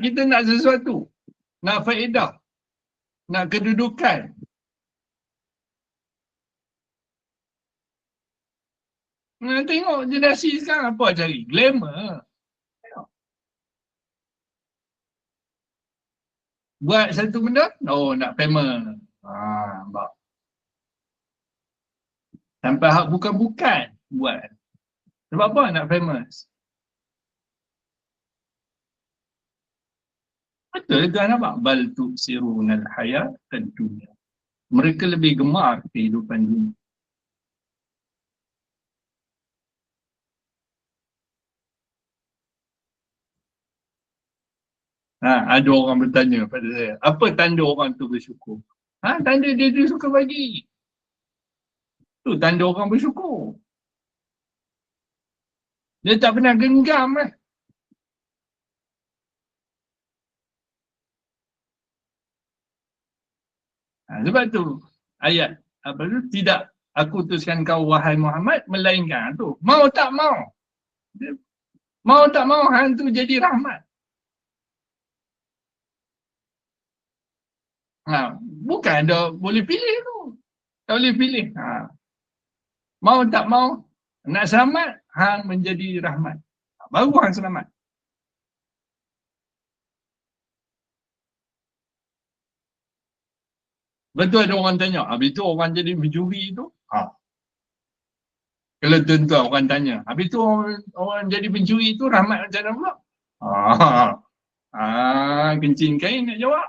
Kita nak sesuatu. Nak faedah. Nak kedudukan. Tengok generasi sekarang apa cari? Glamour. Tengok. Buat satu benda, nak famous. Nampak. Sampai hak bukan-bukan buat. Sebab apa nak famous? Betul kan nampak? Bal tu'sirunal hayatad dunya. Mereka lebih gemar kehidupan dunia. Ada orang bertanya pada saya, apa tanda orang tu bersyukur? Tanda dia suka bagi. Tu tanda orang bersyukur. Dia tak pernah genggam lah. Sebab tu ayat apa tu, tidak aku utuskan kau wahai Muhammad melainkan tu. Mau tak mau. Mau tak mau hang tu jadi rahmat. Bukan ada boleh pilih tu. Tak boleh pilih. Mau tak mau nak selamat, hang menjadi rahmat. Baru hang selamat. Betul ada orang tanya, habis tu orang jadi pencuri tu? Kalau tuan-tuan orang tanya, habis tu orang jadi pencuri tu rahmat macam mana pula? Kencing kain nak jawab.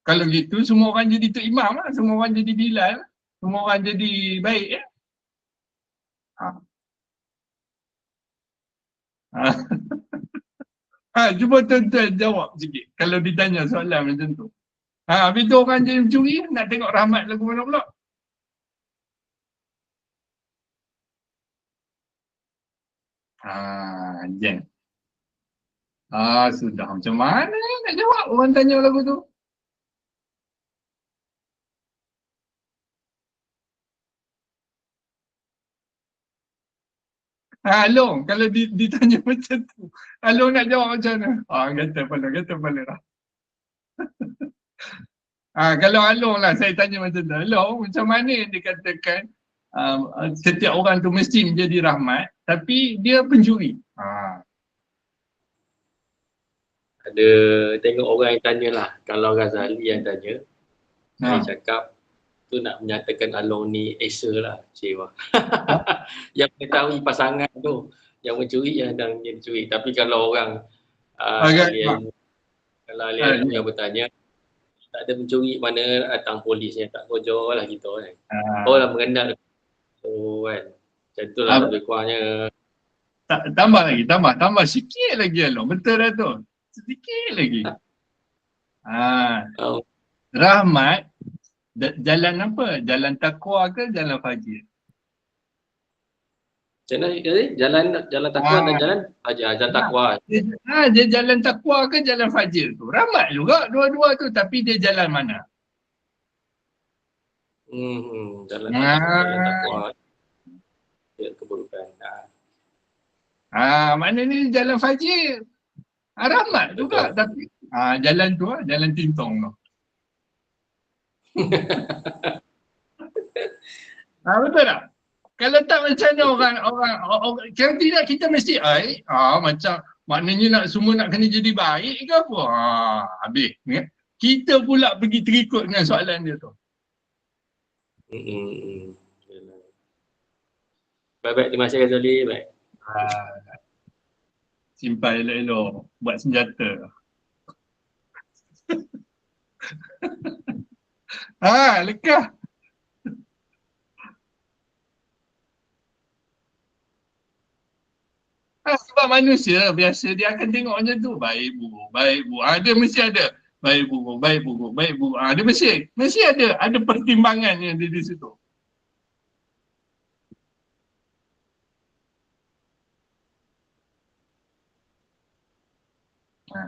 Kalau gitu semua orang jadi tok imam lah, semua orang jadi bilal, semua orang jadi baik ya. Cuba tuan-tuan jawab sikit kalau ditanya soalan macam tu. Habis tu orang jadi mencuri, nak tengok rahmat lagu mana pula? Jen. Sudah macam mana nak jawab orang tanya lagu tu? Long, kalau ditanya macam tu, Long nak jawab macam mana? Kata pala lah. Kalau Long lah, saya tanya macam tu. Long, macam mana yang dikatakan setiap orang tu mesti menjadi rahmat, tapi dia pencuri? Ada, tengok orang yang tanya lah. Kalau Ghazali yang tanya, saya cakap, tu nak menyatakan Along ni Esa lah, cewa. Yang mengetahui pasangan tu, yang mencuri yang sedang mencuri. Tapi kalau orang kalau alien yang bertanya, Tak ada mencuri mana datang polisnya tak bojor lah kita kan. Ah, Kau lah mengenal. So kan. Macam tu lah lebih kurangnya. tambah lagi, tambah sikit lagi Along. Betul dah tu. Sedikit lagi. Oh, Rahmat jalan apa? Jalan takwa ke jalan fajir? macam mana tadi? Jalan takwa dan jalan jalan takwa. Dia jalan takwa ke jalan fajir tu? Rahmat juga dua-dua tu, tapi dia jalan mana? Jalan takwa. Dia keburukan. Maknanya jalan fajir. Rahmat juga, tapi jalan tu jalan tintong tu. Betul tak? Kalau tak macam mana orang kalau tidak kita mesti macam maknanya semua nak kena jadi baik ke apa? Habis. Kita pula pergi terikut dengan soalan dia tu. Baik, terima kasih Ghazali. Baik. Simpan elok-elok buat senjata. Lekah. Sebab manusia biasa dia akan tengok macam tu. Baik buruk. Dia mesti ada. Baik buruk. Dia mesti ada pertimbangan yang di situ.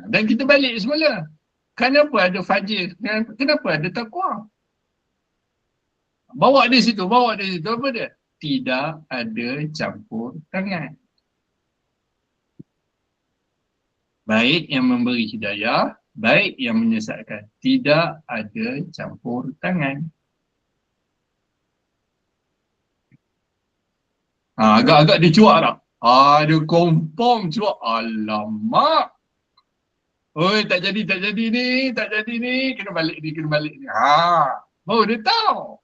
Dan kita balik semula. Kenapa ada fajir? Kenapa ada takwa? Bawa di situ apa dia? Tidak ada campur tangan. Baik yang memberi hidayah, baik yang menyesatkan. Tidak ada campur tangan. Agak-agak dia cuak tak? Dia confirm cuak. Alamak. Oi, tak jadi ni. Kena balik ni. Baru dia tahu.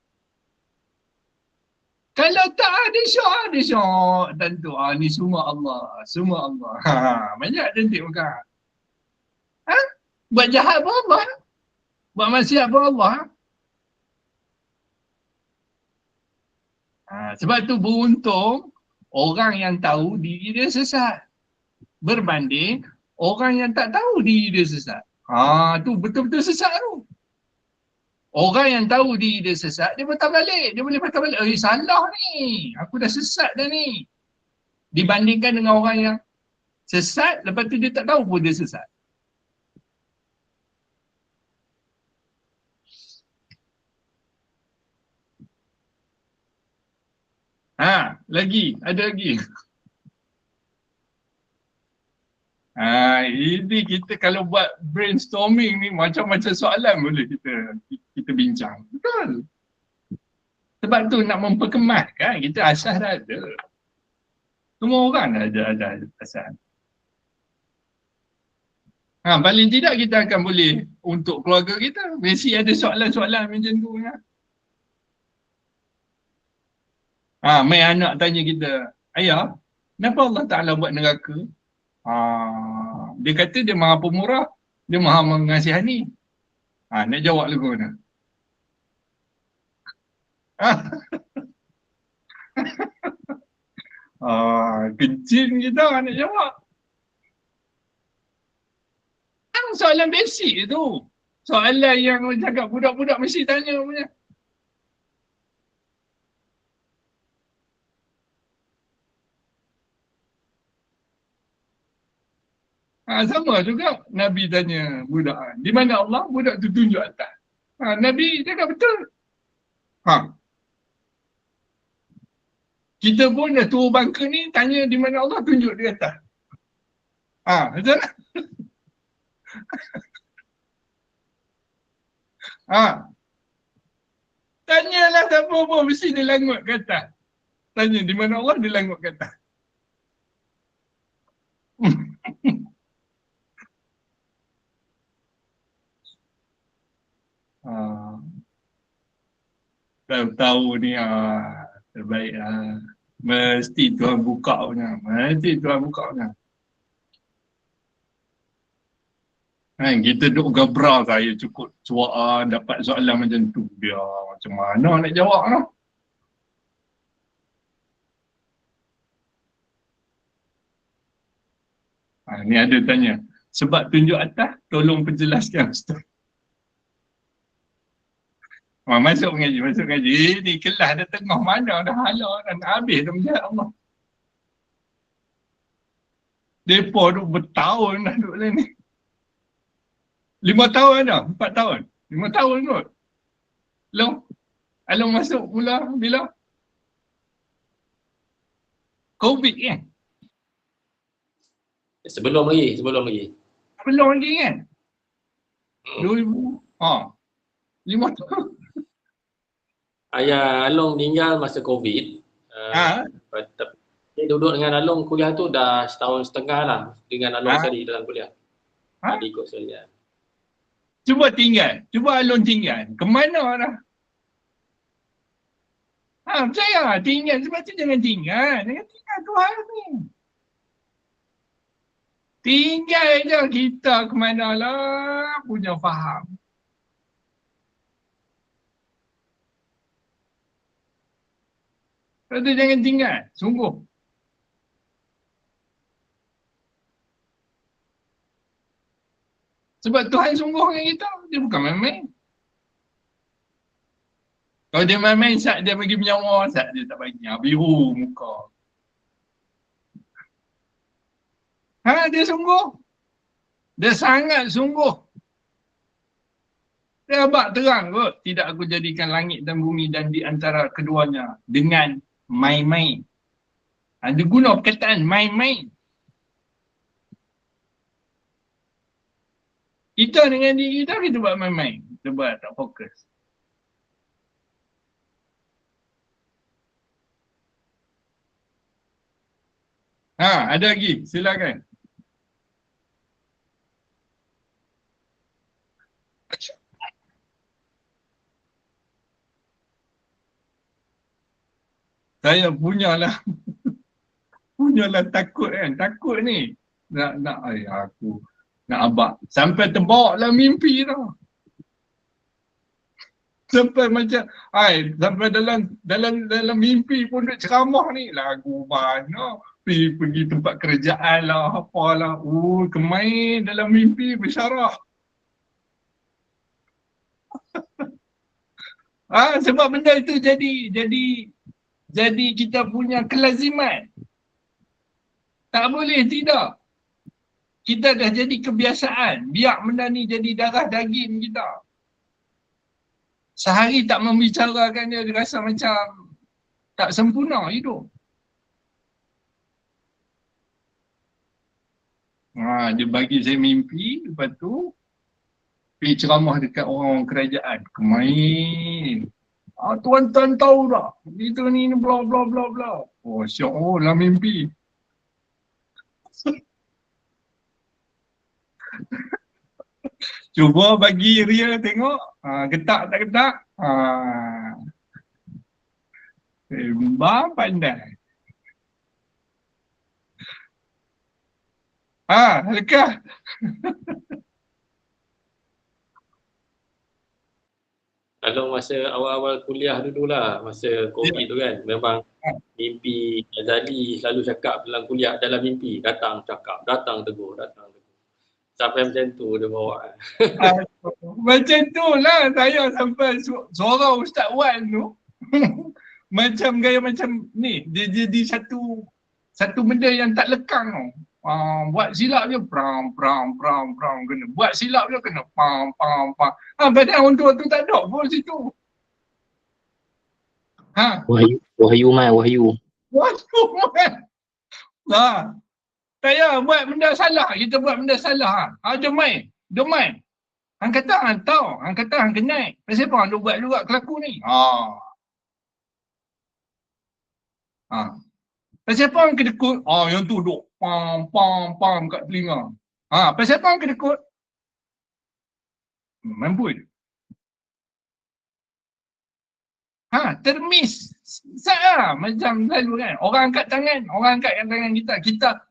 Kalau tak ada syok. Tentu, ni semua Allah. Banyak cantik muka. Buat jahat pun Allah. Buat maksiat pun Allah. Sebab tu beruntung orang yang tahu diri dia sesat. Berbanding orang yang tak tahu diri dia sesat. Tu betul-betul sesat tu. Orang yang tahu diri dia sesat, dia patah balik. Dia boleh patah balik. Salah ni. Aku dah sesat dah ni. Dibandingkan dengan orang yang sesat, lepas tu dia tak tahu pun dia sesat. Ada lagi. Ini kita kalau buat brainstorming ni macam-macam soalan boleh kita bincang. Betul. Sebab tu nak memperkemaskan kita asas dah ada. Semua orang dah ada asas. Paling tidak kita akan boleh untuk keluarga kita. Mesti ada soalan-soalan macam tu. Mai anak tanya kita, ayah, kenapa Allah Ta'ala buat neraka? Dia kata dia maha pemurah, dia maha mengasihani. Nak jawab lagu mana? Kecil kita nak jawab. Soalan basic tu. Soalan yang cakap budak-budak mesti tanya punya. Sama juga Nabi tanya budak, di mana Allah? Budak tu tunjuk atas. Nabi cakap betul. Kita pun dah turun bangka ni, tanya di mana Allah, tunjuk di atas. Betul tak? Tanyalah tak apa-apa, mesti dia langut ke atas. Tanya di mana Allah, dia langut ke atas. Tahu ni terbaik mesti Tuhan buka punya. Kan kita duk gabra saya cukup cuak dapat soalan macam tu. Dia macam mana nak jawab lah. Ni ada tanya. Sebab tunjuk atas, tolong perjelaskan Ustaz. Masuk ngaji. Ni kelas dah tengah mana dah hala dah nak habis dah macam Allah. Depa duk bertahun dah duk dalam ni. 5 tahun ada, 4 tahun. 5 tahun kot. Long masuk pula bila? COVID kan? Sebelum lagi. Belum lagi kan? 2000. 5 tahun. Ayah Along meninggal masa COVID. Tapi dia duduk dengan Along kuliah tu dah setahun setengah lah dengan Along sekali dalam kuliah. Dia ikut sekali. Cuba Along tinggal. Kemana dah? Percaya tinggal sebab tu jangan tinggal Tuhan ni. Tinggal je kita kemana lah punya faham. Lepas tu jangan tinggal, sungguh. Sebab Tuhan sungguh dengan kita, dia bukan main-main. Kalau dia main-main, saat dia bagi menyawa, saat dia tak bagi. Biru muka. Dia sungguh. Dia sangat sungguh. Dia abad terang kot. Tidak aku jadikan langit dan bumi dan di antara keduanya dengan main-main. Dia guna perkataan main-main. Kita dengan diri kita buat main-main. Kita buat tak fokus. Ada lagi. Silakan. Saya punyalah takut kan. Takut ni. Aku nak abang. Sampai terbawa lah mimpi tau. Sampai macam, sampai dalam mimpi pun duk ceramah ni. Lagu mana? Pergi tempat kerjaan lah, apalah. Kemain dalam mimpi bersyarah. Sebab benda itu jadi kita punya kelaziman. Tak boleh tidak. Kita dah jadi kebiasaan. Biar benda ni jadi darah daging kita. Sehari tak membicarakan dia rasa macam tak sempurna hidup. Dia bagi saya mimpi, lepas tu pergi ceramah dekat orang kerajaan. Kemain. Tuan-tuan tahu tak? Kita ni bla bla bla bla. Syok lah mimpi. Cuba bagi Ria tengok. Getak tak getak? Mbak pandai. Lekah. Kalau masa awal-awal kuliah dululah, masa COVID tu kan, memang mimpi Ghazali selalu cakap dalam kuliah, dalam mimpi, datang cakap, datang tegur. Sampai macam tu dia bawa. Macam tu lah saya sampai suara Ustaz Wan tu. Macam gaya macam ni, dia jadi satu benda yang tak lekang tau. Buat silap je pram kena. Buat silap je kena pam. Padahal orang tua tu tak ada pun situ. Wahyu mai. Saya buat benda salah, kita buat benda salah. Jom main. Hang kata hang tahu, hang kata hang kenal. Pasal apa hang buat juga kelaku ni? Pasal apa hang kedekut? Yang tu duk pam kat telinga. Pasal apa hang kedekut? Mampus. Termis. Saya macam lalu kan. Orang angkat tangan kita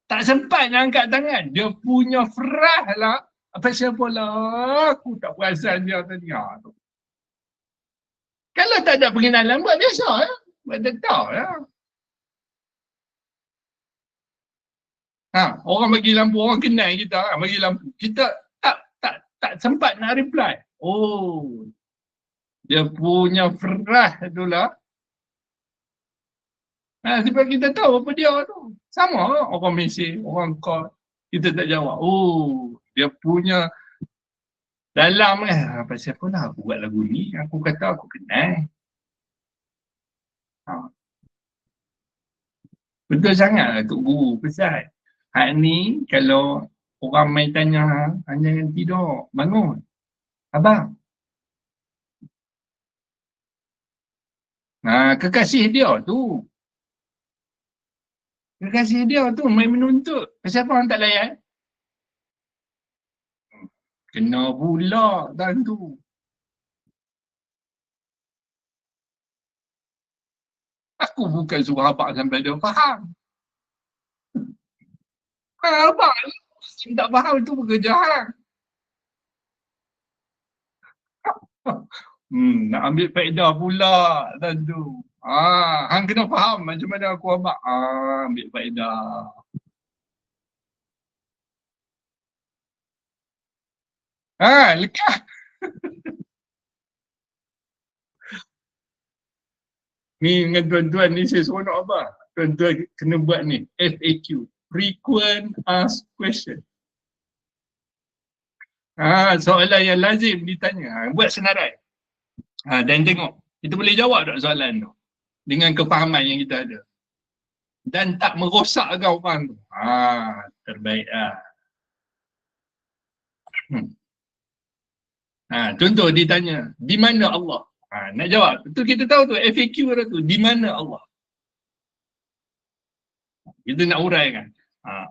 tak sempat nak angkat tangan. Dia punya frah lah Apa siapa lah, aku tak perasan dia tadi. Tu. Kalau tak ada pengenalan, buat biasa lah. Buat tak lah. Orang bagi lampu, orang kenal kita kan, bagi lampu. Kita tak sempat nak reply. Oh, dia punya frah tu lah. Sebab kita tahu apa dia tu. Sama lah, orang mesej, orang call. Kita tak jawab. Oh, dia punya dalam apa siapa lah aku buat lagu ni. Aku kata aku kenal. Betul sangat lah Tok Guru pesan. Hak ni kalau orang main tanya, jangan tidur, bangun. Abang. Kekasih dia tu. Kekasih dia tu main menuntut. Kenapa orang tak layan? Kena pula dan tu. Aku bukan suruh abang sampai dia faham. Abang tak faham tu bekerja hang. Nak ambil faedah pula dan tu. Hang kena faham macam mana aku abang. Ambil faedah. Lekas. Ni dengan tuan-tuan ni saya seronok apa? Tuan-tuan kena buat ni, FAQ. Frequent Asked Question. Soalan yang lazim ditanya. Buat senarai. Dan tengok, kita boleh jawab tak soalan tu? Dengan kefahaman yang kita ada. Dan tak merosakkan orang tu. Terbaik lah. Contoh dia tanya, di mana Allah? Nak jawab. Betul kita tahu tu, FAQ ada tu. Di mana Allah? Kita nak uraikan.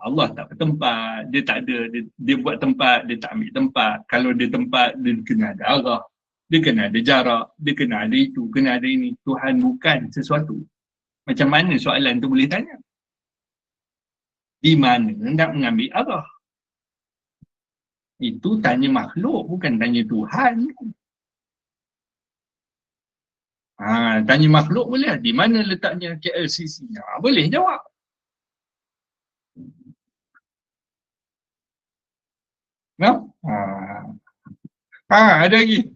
Allah tak bertempat, dia tak ada, dia buat tempat, dia tak ambil tempat. Kalau dia tempat, dia kena ada arah. Dia kena ada jarak, dia kena ada itu, kena ada ini. Tuhan bukan sesuatu. Macam mana soalan tu boleh tanya? Di mana nak mengambil arah? Itu tanya makhluk, bukan tanya Tuhan. Tanya makhluk boleh. Di mana letaknya KLCC? Boleh jawab. Ada lagi.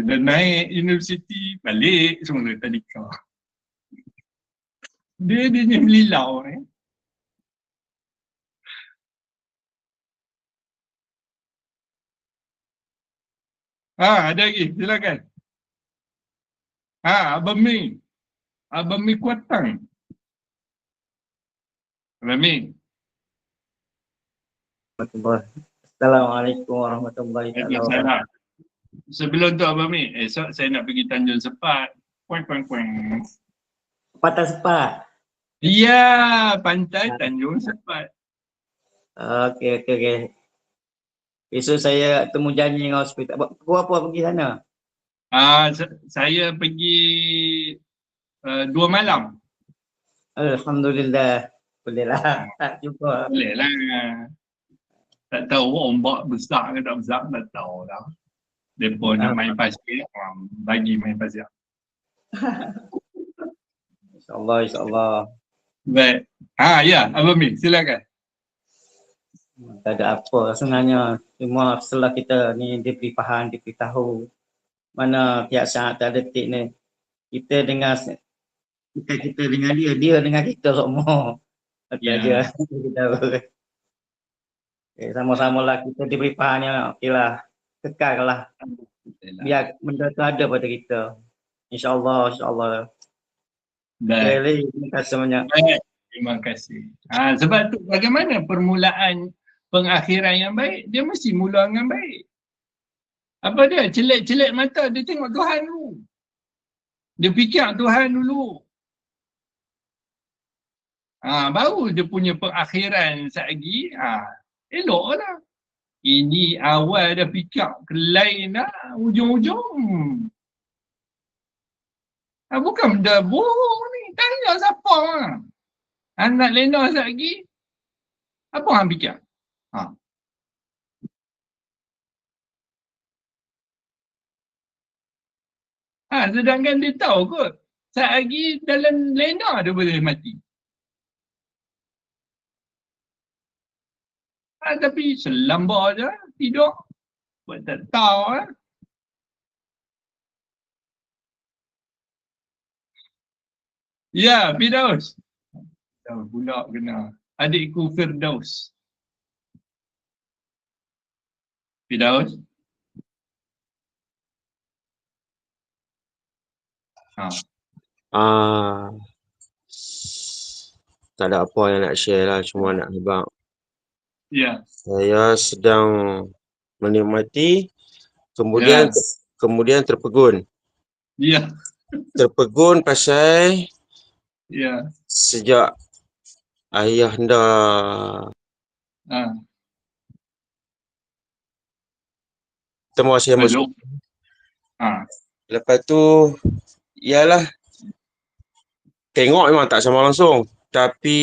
Dah naik universiti, balik semua tadika. Dia ni melilau ni. Ada lagi, silakan. Abang Mi. Abang Mi Kuatang. Abang Mi. Assalamualaikum warahmatullahi wabarakatuh. Sebelum tu Abang Mi, esok saya nak pergi Tanjung Sepat. Kuang. Pantai Sepat. Ya, Pantai Tanjung Sepat. Okey. Besok saya temu janji dengan hospital. Pukul apa pergi sana? Saya pergi 2 malam. Alhamdulillah. Boleh lah. Tak jumpa. Boleh lah. Tak tahu ombak besar ke tak besar, tak tahu lah. Mereka nak main pasir, bagi main pasir. InsyaAllah. Baik. Ya, Abang Mi, silakan. Tak ada apa sebenarnya. Cuma setelah kita ni diberi faham, diberi tahu mana pihak syarat tak detik ni. Kita dengan dia dengan kita semua. Aja kita tahu. Sama-sama lah kita diberi fahamnya. Okeylah. Kekal lah. Biar benda tu ada pada kita. InsyaAllah. Baik. Terima kasih banyak. Terima kasih. Sebab tu bagaimana permulaan pengakhiran yang baik, dia mesti mula dengan baik. Apa dia? Celik-celik mata, dia tengok Tuhan dulu. Dia fikir Tuhan dulu. Baru dia punya pengakhiran lagi, elok lah. Ini awal dah fikir ke lain dah, ujung-ujung. Bukan benda buruk ni, tanya siapa. Anak lena lagi. Apa hang fikir? Ha. Sedangkan dia tahu kot. Saat lagi dalam lena dia boleh mati. Tapi selambar je, tidur. Buat tak tahu. Ya, Firdaus. Dah pula kena. Adikku Firdaus. Firdaus. Tak ada apa yang nak share lah, cuma nak habaq. Ya. Saya sedang menikmati, kemudian terpegun. Ya. Terpegun pasal sejak ayah anda temu saya masuk. Lepas tu, ialah tengok memang tak sama langsung, tapi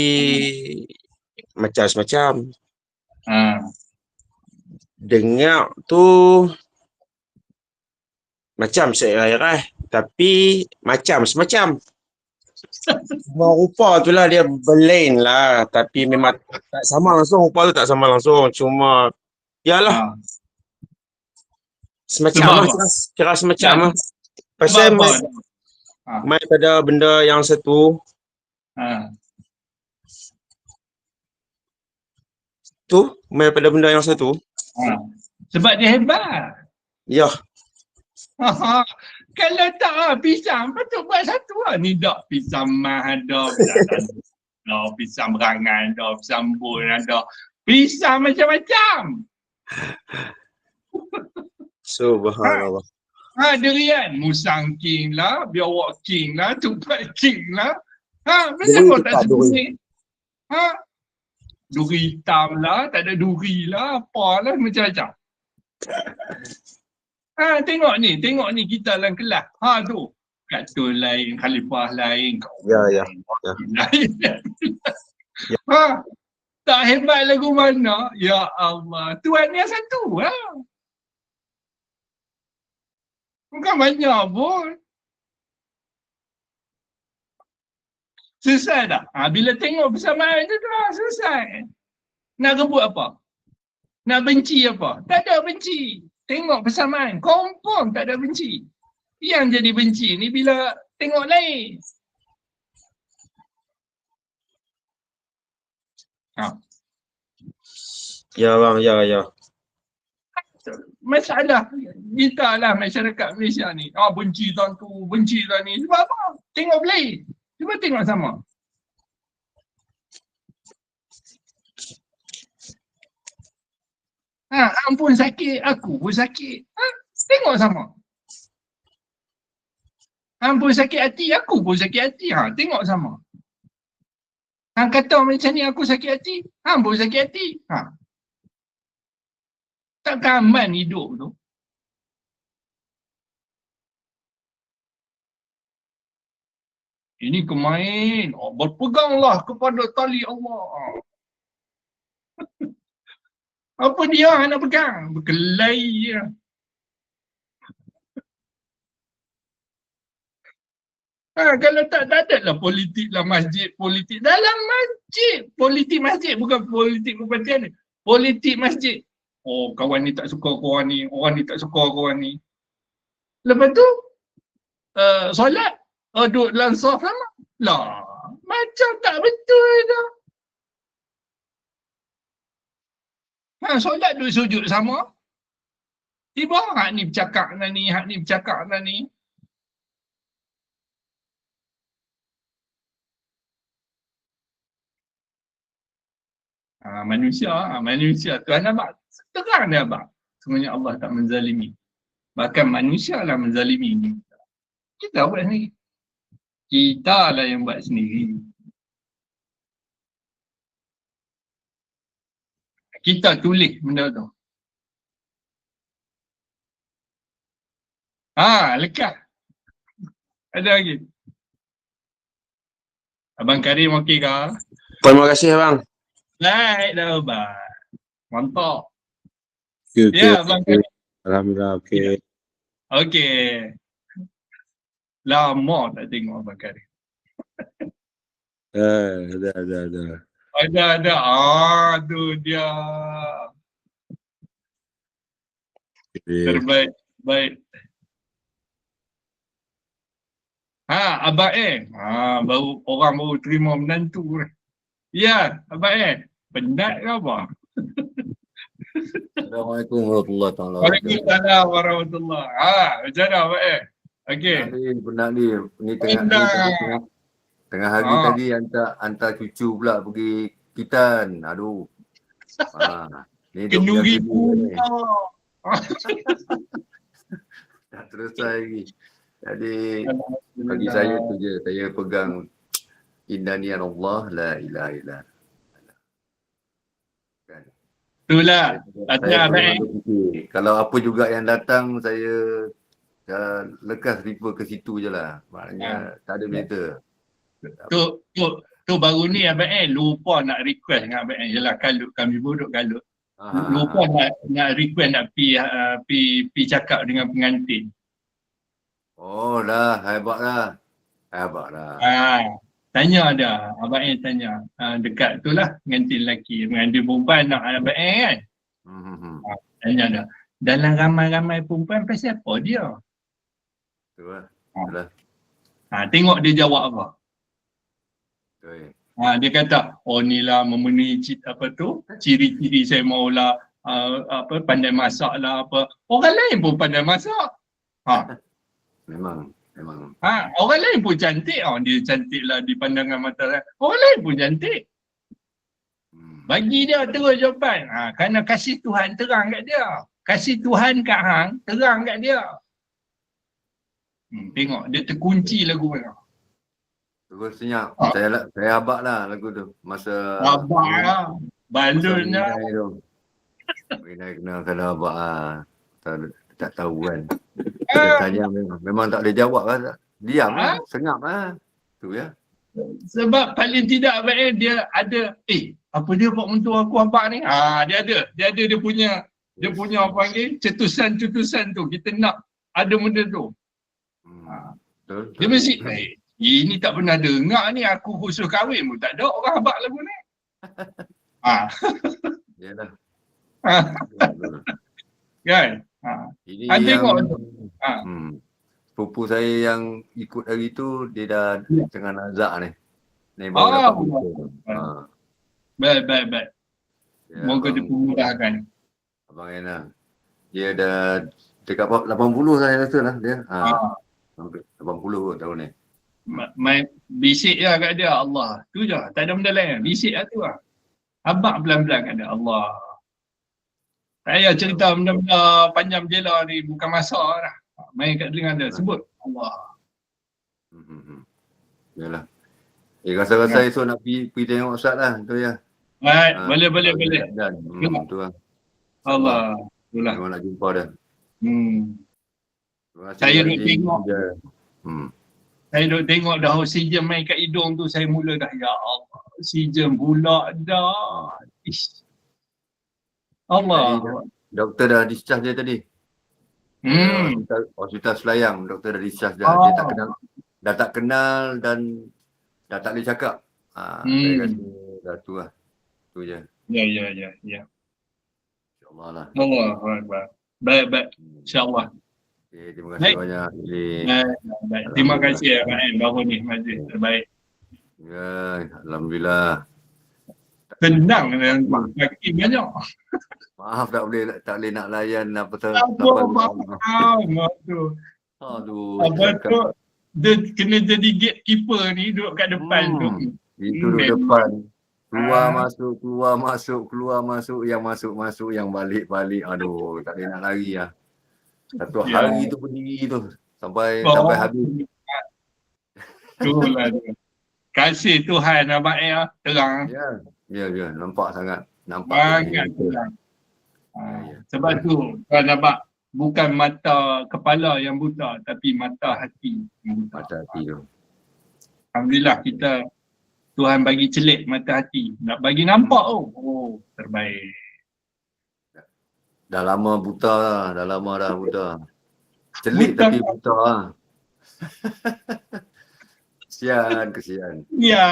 macam-macam. Dengar tu macam saya tapi macam-semacam. Semua rupa tu lah dia berlain lah, tapi memang tak sama langsung, rupa tu tak sama langsung, cuma ialah semacam lah, kira semacam lah. Pasal main pada benda yang satu main pada benda yang satu sebab dia hebat. Ya. Kalau tak pisang, patut buat satu lah. Ni dak pisang mah ada, pisang berangan ada, pisang bun ada. Pisang macam-macam. Subhanallah. Durian, musang king lah, biawak king lah, tupat king lah. Kenapa tak sebut? Duri hitam lah, tak ada duri lah, apalah macam-macam. Tengok ni kita dalam kelas. Tu. Katul lain, khalifah lain, Ya. lain. Tak hebat lagu mana? Ya Allah, Tuhan yang satu lah. Bukan banyak pun. Selesai tak? Bila tengok bersamaan tu dah selesai. Nak rebut apa? Nak benci apa? Tak ada benci. Tengok bersamaan. Confirm tak ada benci. Yang jadi benci ni bila tengok lain. Ya bang, ya. Masalah kita lah masyarakat Malaysia ni. Benci tuan tu, benci tuan ni. Sebab apa? Tengok lain. Cuba tengok sama. Ampun sakit, aku pun sakit. Tengok sama. Ampun sakit hati, aku pun sakit hati. Tengok sama. Hang kata macam ni aku sakit hati, hang pun sakit hati. Takkan aman hidup tu. Ini kemain. Berpeganglah kepada tali Allah. Apa dia nak pegang? Berkelai je. Kalau tak ada lah politik lah masjid, politik dalam masjid. Politik masjid bukan politik perbantian. Politik masjid. Kawan ni tak suka kawan ni, orang ni tak suka kawan ni. Lepas tu, solat, duduk dalam saf sama. Lah, macam tak betul tu. Solat duduk sujud sama. Tiba hak ni bercakap dengan ni, hak ni bercakap dengan ni. Manusia. Tuhan nampak terang dia abang. Sebenarnya Allah tak menzalimi. Bahkan manusia lah menzalimi. Kita buat sendiri. Kita lah yang buat sendiri. Kita tulis benda tu. Lekat. Ada lagi. Abang Karim okey ke? Terima kasih abang. Baik dah Abang. Mantap. Okey, Ya Abang okey. Karim. Alhamdulillah, okey. Okey. Lama tak tengok Abang Karim. Ada. Ada. Tu dia. Okey. Terbaik. Baik. Abang baru orang baru terima menantu ni. Ya, Abang penat ke apa? Assalamualaikum warahmatullahi wabarakatuh. Waalaikumsalam warahmatullahi. Macam mana Abang Okey. Penat ni tengah hari tadi hantar cucu pula pergi Kitan. Aduh. Ni Kenduri ni. Tak selesai lagi. Jadi bagi saya tu je, saya pegang Innani Allah la ilaha illa. Itulah. Kalau apa juga yang datang saya lekas refer ke situ je lah. Maknanya tak ada berita. Tu baru ni Abang lupa nak request dengan Abang Yelah kalut kami bodoh kalut. Lupa nak request nak pi cakap dengan pengantin. Oh dah, hebat lah. Tanya dah, Abang tanya. Dekat tu lah pengantin lelaki. Pengantin perempuan nak Abang kan. Tanya dah. Dalam ramai-ramai perempuan pasal apa dia? Betul lah. Tengok dia jawab apa. Betul. Dia kata, ni lah memenuhi ciri-ciri saya maulah pandai masak lah apa. Orang lain pun pandai masak. Memang. Orang lain pun cantik. Dia cantik lah di pandangan mata lain. Orang lain pun cantik. Bagi dia terus jawapan. Kerana kasih Tuhan terang kat dia. Kasih Tuhan kat hang, terang kat dia. Tengok, dia terkunci lagu mana. Terus senyap. Saya habak lah lagu tu. Masa habak lah. Balonnya. Bila kenal kalau habak lah. Tak tahu kan. Dia tanya memang tak boleh jawab lah. Diam lah. Sengap lah. Tu ya. Sebab paling tidak Abang dia ada apa dia buat untuk aku habak ni? Dia ada dia punya apa panggil cetusan-cetusan tu. Kita nak ada benda tu. Dia mesti ini tak pernah dengar ni, aku khusus kahwin pun tak ada orang habak lagu ni. Yalah. Kan? Ini tengok sepupu saya yang ikut hari tu dia dah tengah nazak ni. Ni baru dapat berita. Baik. Moga dipermudahkan. Abang Ena. Dia dah dekat 80 saya rasa lah dia. 80 kot tahun ni. Main bisik je kat dia Allah. Tu je. Tak ada benda lain. Bisik lah tu lah. Habak pelan-pelan kat dia Allah. Saya cerita benda-benda panjang jela ni bukan masa lah. Main kat telinga dia. Sebut Allah. Yalah. Rasa-rasa esok nak pergi tengok Ustaz lah. Tu ya. Baik. Boleh. Tu lah. Allah. Itulah. Memang nak jumpa dia. Saya duk tengok. Saya duk tengok dah oksigen main kat hidung tu, saya mula dah, ya Allah, oksigen pula dah. Allah. Doktor dah discharge dia tadi. Hospital Selayang, doktor dah discharge dah. Dia tak kenal dan dah tak boleh cakap. Saya rasa dah tu lah. Tu je. Ya. InsyaAllah lah. Allah. Baik. InsyaAllah. Okay, terima kasih banyak. Baik. Terima kasih Abang baru ni majlis terbaik. Ya, Alhamdulillah. Tenang dengan kaki banyak. Maaf tak boleh nak layan apa tu. Aduh. Apa tu? Dia kena jadi gatekeeper ni, duduk kat depan tu. Itu duduk depan. Keluar masuk, yang masuk, yang balik. Aduh, tak boleh nak lari lah. Satu hari tu berdiri tu sampai habis. Itulah dia. Kasih Tuhan Abang terang. Ya, nampak sangat. Sangat terang. Sebab tu kan nampak bukan mata kepala yang buta tapi mata hati yang buta. Mata hati tu. Alhamdulillah kita Tuhan bagi celik mata hati. Nak bagi nampak oh terbaik. Dah lama buta lah. Dah lama dah buta. Celik buta. Tapi buta lah. Kesian. Ya.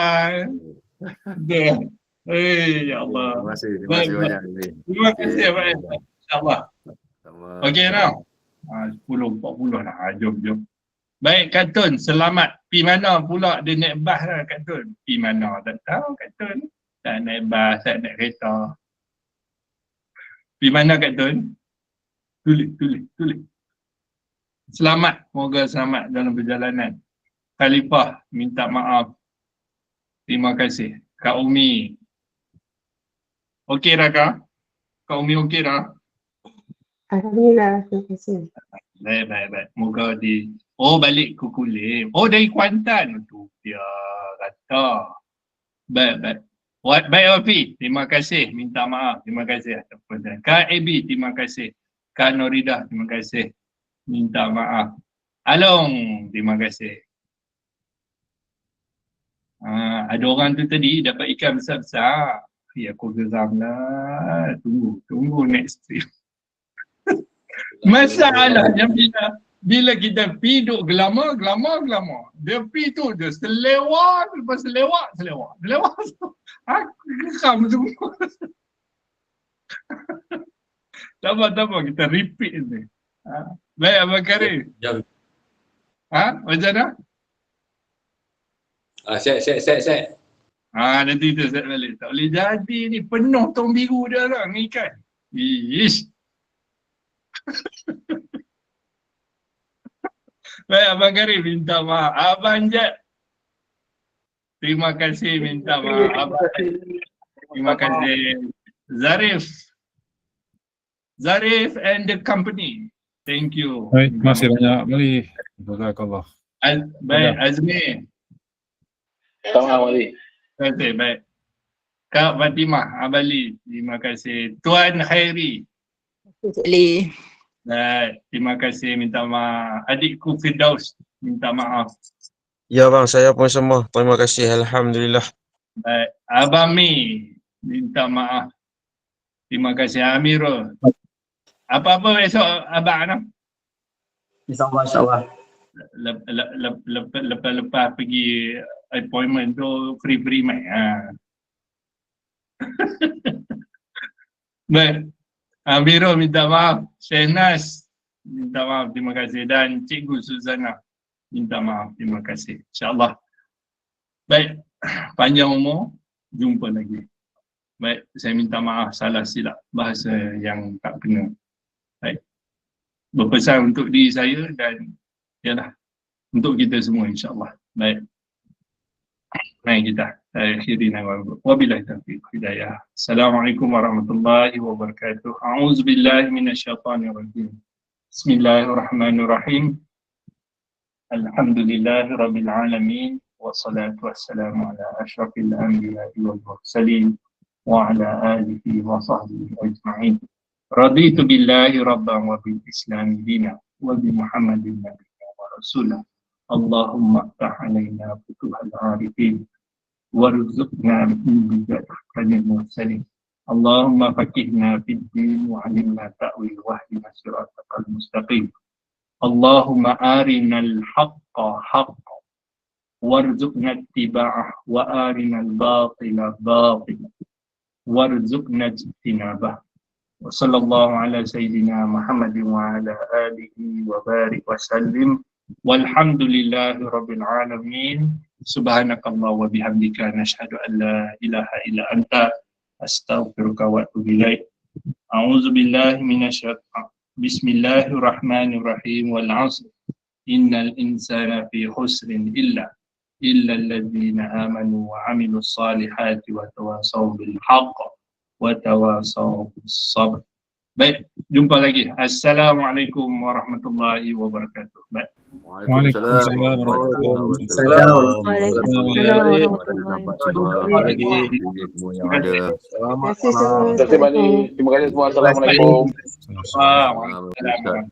Dah. Ya Allah. Terima kasih banyak. Terima kasih banyak. InsyaAllah. Okey Ram. 10.40 lah. Jom. Baik Kak Tun, selamat. Pi mana pula dia naik bas lah Kak Tun? Pi mana tak tahu Kak Tun. Tak naik bas, tak naik kereta. Pi mana Kak Tun? Tulis. Selamat, moga selamat dalam perjalanan. Khalifah minta maaf. Terima kasih. Kak Umi. Okey dah Kak? Kak Umi okey dah? Alhamdulillah, terima kasih. Baik. Moga balik ke Kulim. Dari Kuantan. Tu dia kata. Baik. Baik Wafi, terima kasih. Minta maaf. Terima kasih. Kak Abi, terima kasih. Kak Noridah, terima kasih. Minta maaf. Along, terima kasih. Ada orang tu tadi dapat ikan besar-besar. Aku geram lah. Tunggu next stream. Masalahnya bila kita pi duk gelama. Dia pi tu dia selewat lepas selewat. Aku geram semua. Tak apa kita repeat ni. Baik Abang Karim. Macam mana? Set. Nanti kita set balik. Tak boleh jadi ni, penuh tong biru dia lah ni ikan. Ish. Baik Abang Karim minta maaf. Abang Jad, terima kasih minta maaf. Terima kasih. Zarif and the company. Thank you. Baik, terima kasih banyak Mali. Jazakallah. Baik Azmi. Sama Mali. Terima kasih. Baik. Kak Fatimah Abali, terima kasih. Tuan Khairi. Baik, terima kasih, minta maaf. Adikku Firdaus, minta maaf. Ya bang, saya pun semua. Terima kasih. Alhamdulillah. Baik, Abang Mi, minta maaf. Terima kasih Amirul. Apa-apa besok Abang Anam? InsyaAllah. Lepas pergi appointment tu free mic. Baik. Amirul minta maaf, Syahnas minta maaf, terima kasih, dan Cikgu Suzana minta maaf, terima kasih. InsyaAllah. Baik, panjang umur, jumpa lagi. Baik, saya minta maaf salah silap bahasa yang tak kena. Baik, berpesan untuk diri saya dan yalah, untuk kita semua insyaAllah. Baik, mari kita akhiri wabillahi taufiq hidayah. Assalamualaikum warahmatullahi wabarakatuh. A'udzubillahi minasyaitonir rajim. Bismillahirrahmanirrahim. Alhamdulillahirabbil alamin wassalatu wassalamu ala asyrafil anbiya'i wal mursalin wa ala alihi wa sahbihi ajma'in. Raditu billahi rabban wa bil islami dina wa bi Muhammadin nabiyyan wa rasulah. Allahumma aftah alaina futuhal arifin warzuqna min bidatil mursalin. Allahumma faqihna fid din wa 'allimna ta'wil wahdina siratal mustaqim. Allahumma arinal haqqa haqqan warzuqna ittiba'ah wa arinal batila batilan warzuqna ijtinabah. Wa sallallahu ala sayyidina Muhammadin wa ala alihi wa barik wa sallim. Walhamdulillahi rabbil alamin. Subhanakallah wa bihamdika nashhadu an la ilaha illa anta astaghfiruka wa atubu ilaik. A'udzu billahi minasyaitonir. Bismillahirrahmanirrahim. Wal 'asr. Innal insana fi khusrin illa alladzina amanu wa 'amilus salihati wa tawasaw bil haqq wa tawasaw bis sabr. Baik, jumpa lagi. Assalamualaikum warahmatullahi wabarakatuh. Baik. Waalaikumsalam warahmatullahi wabarakatuh. Terima kasih semua. Assalamualaikum. Waalaikumsalam.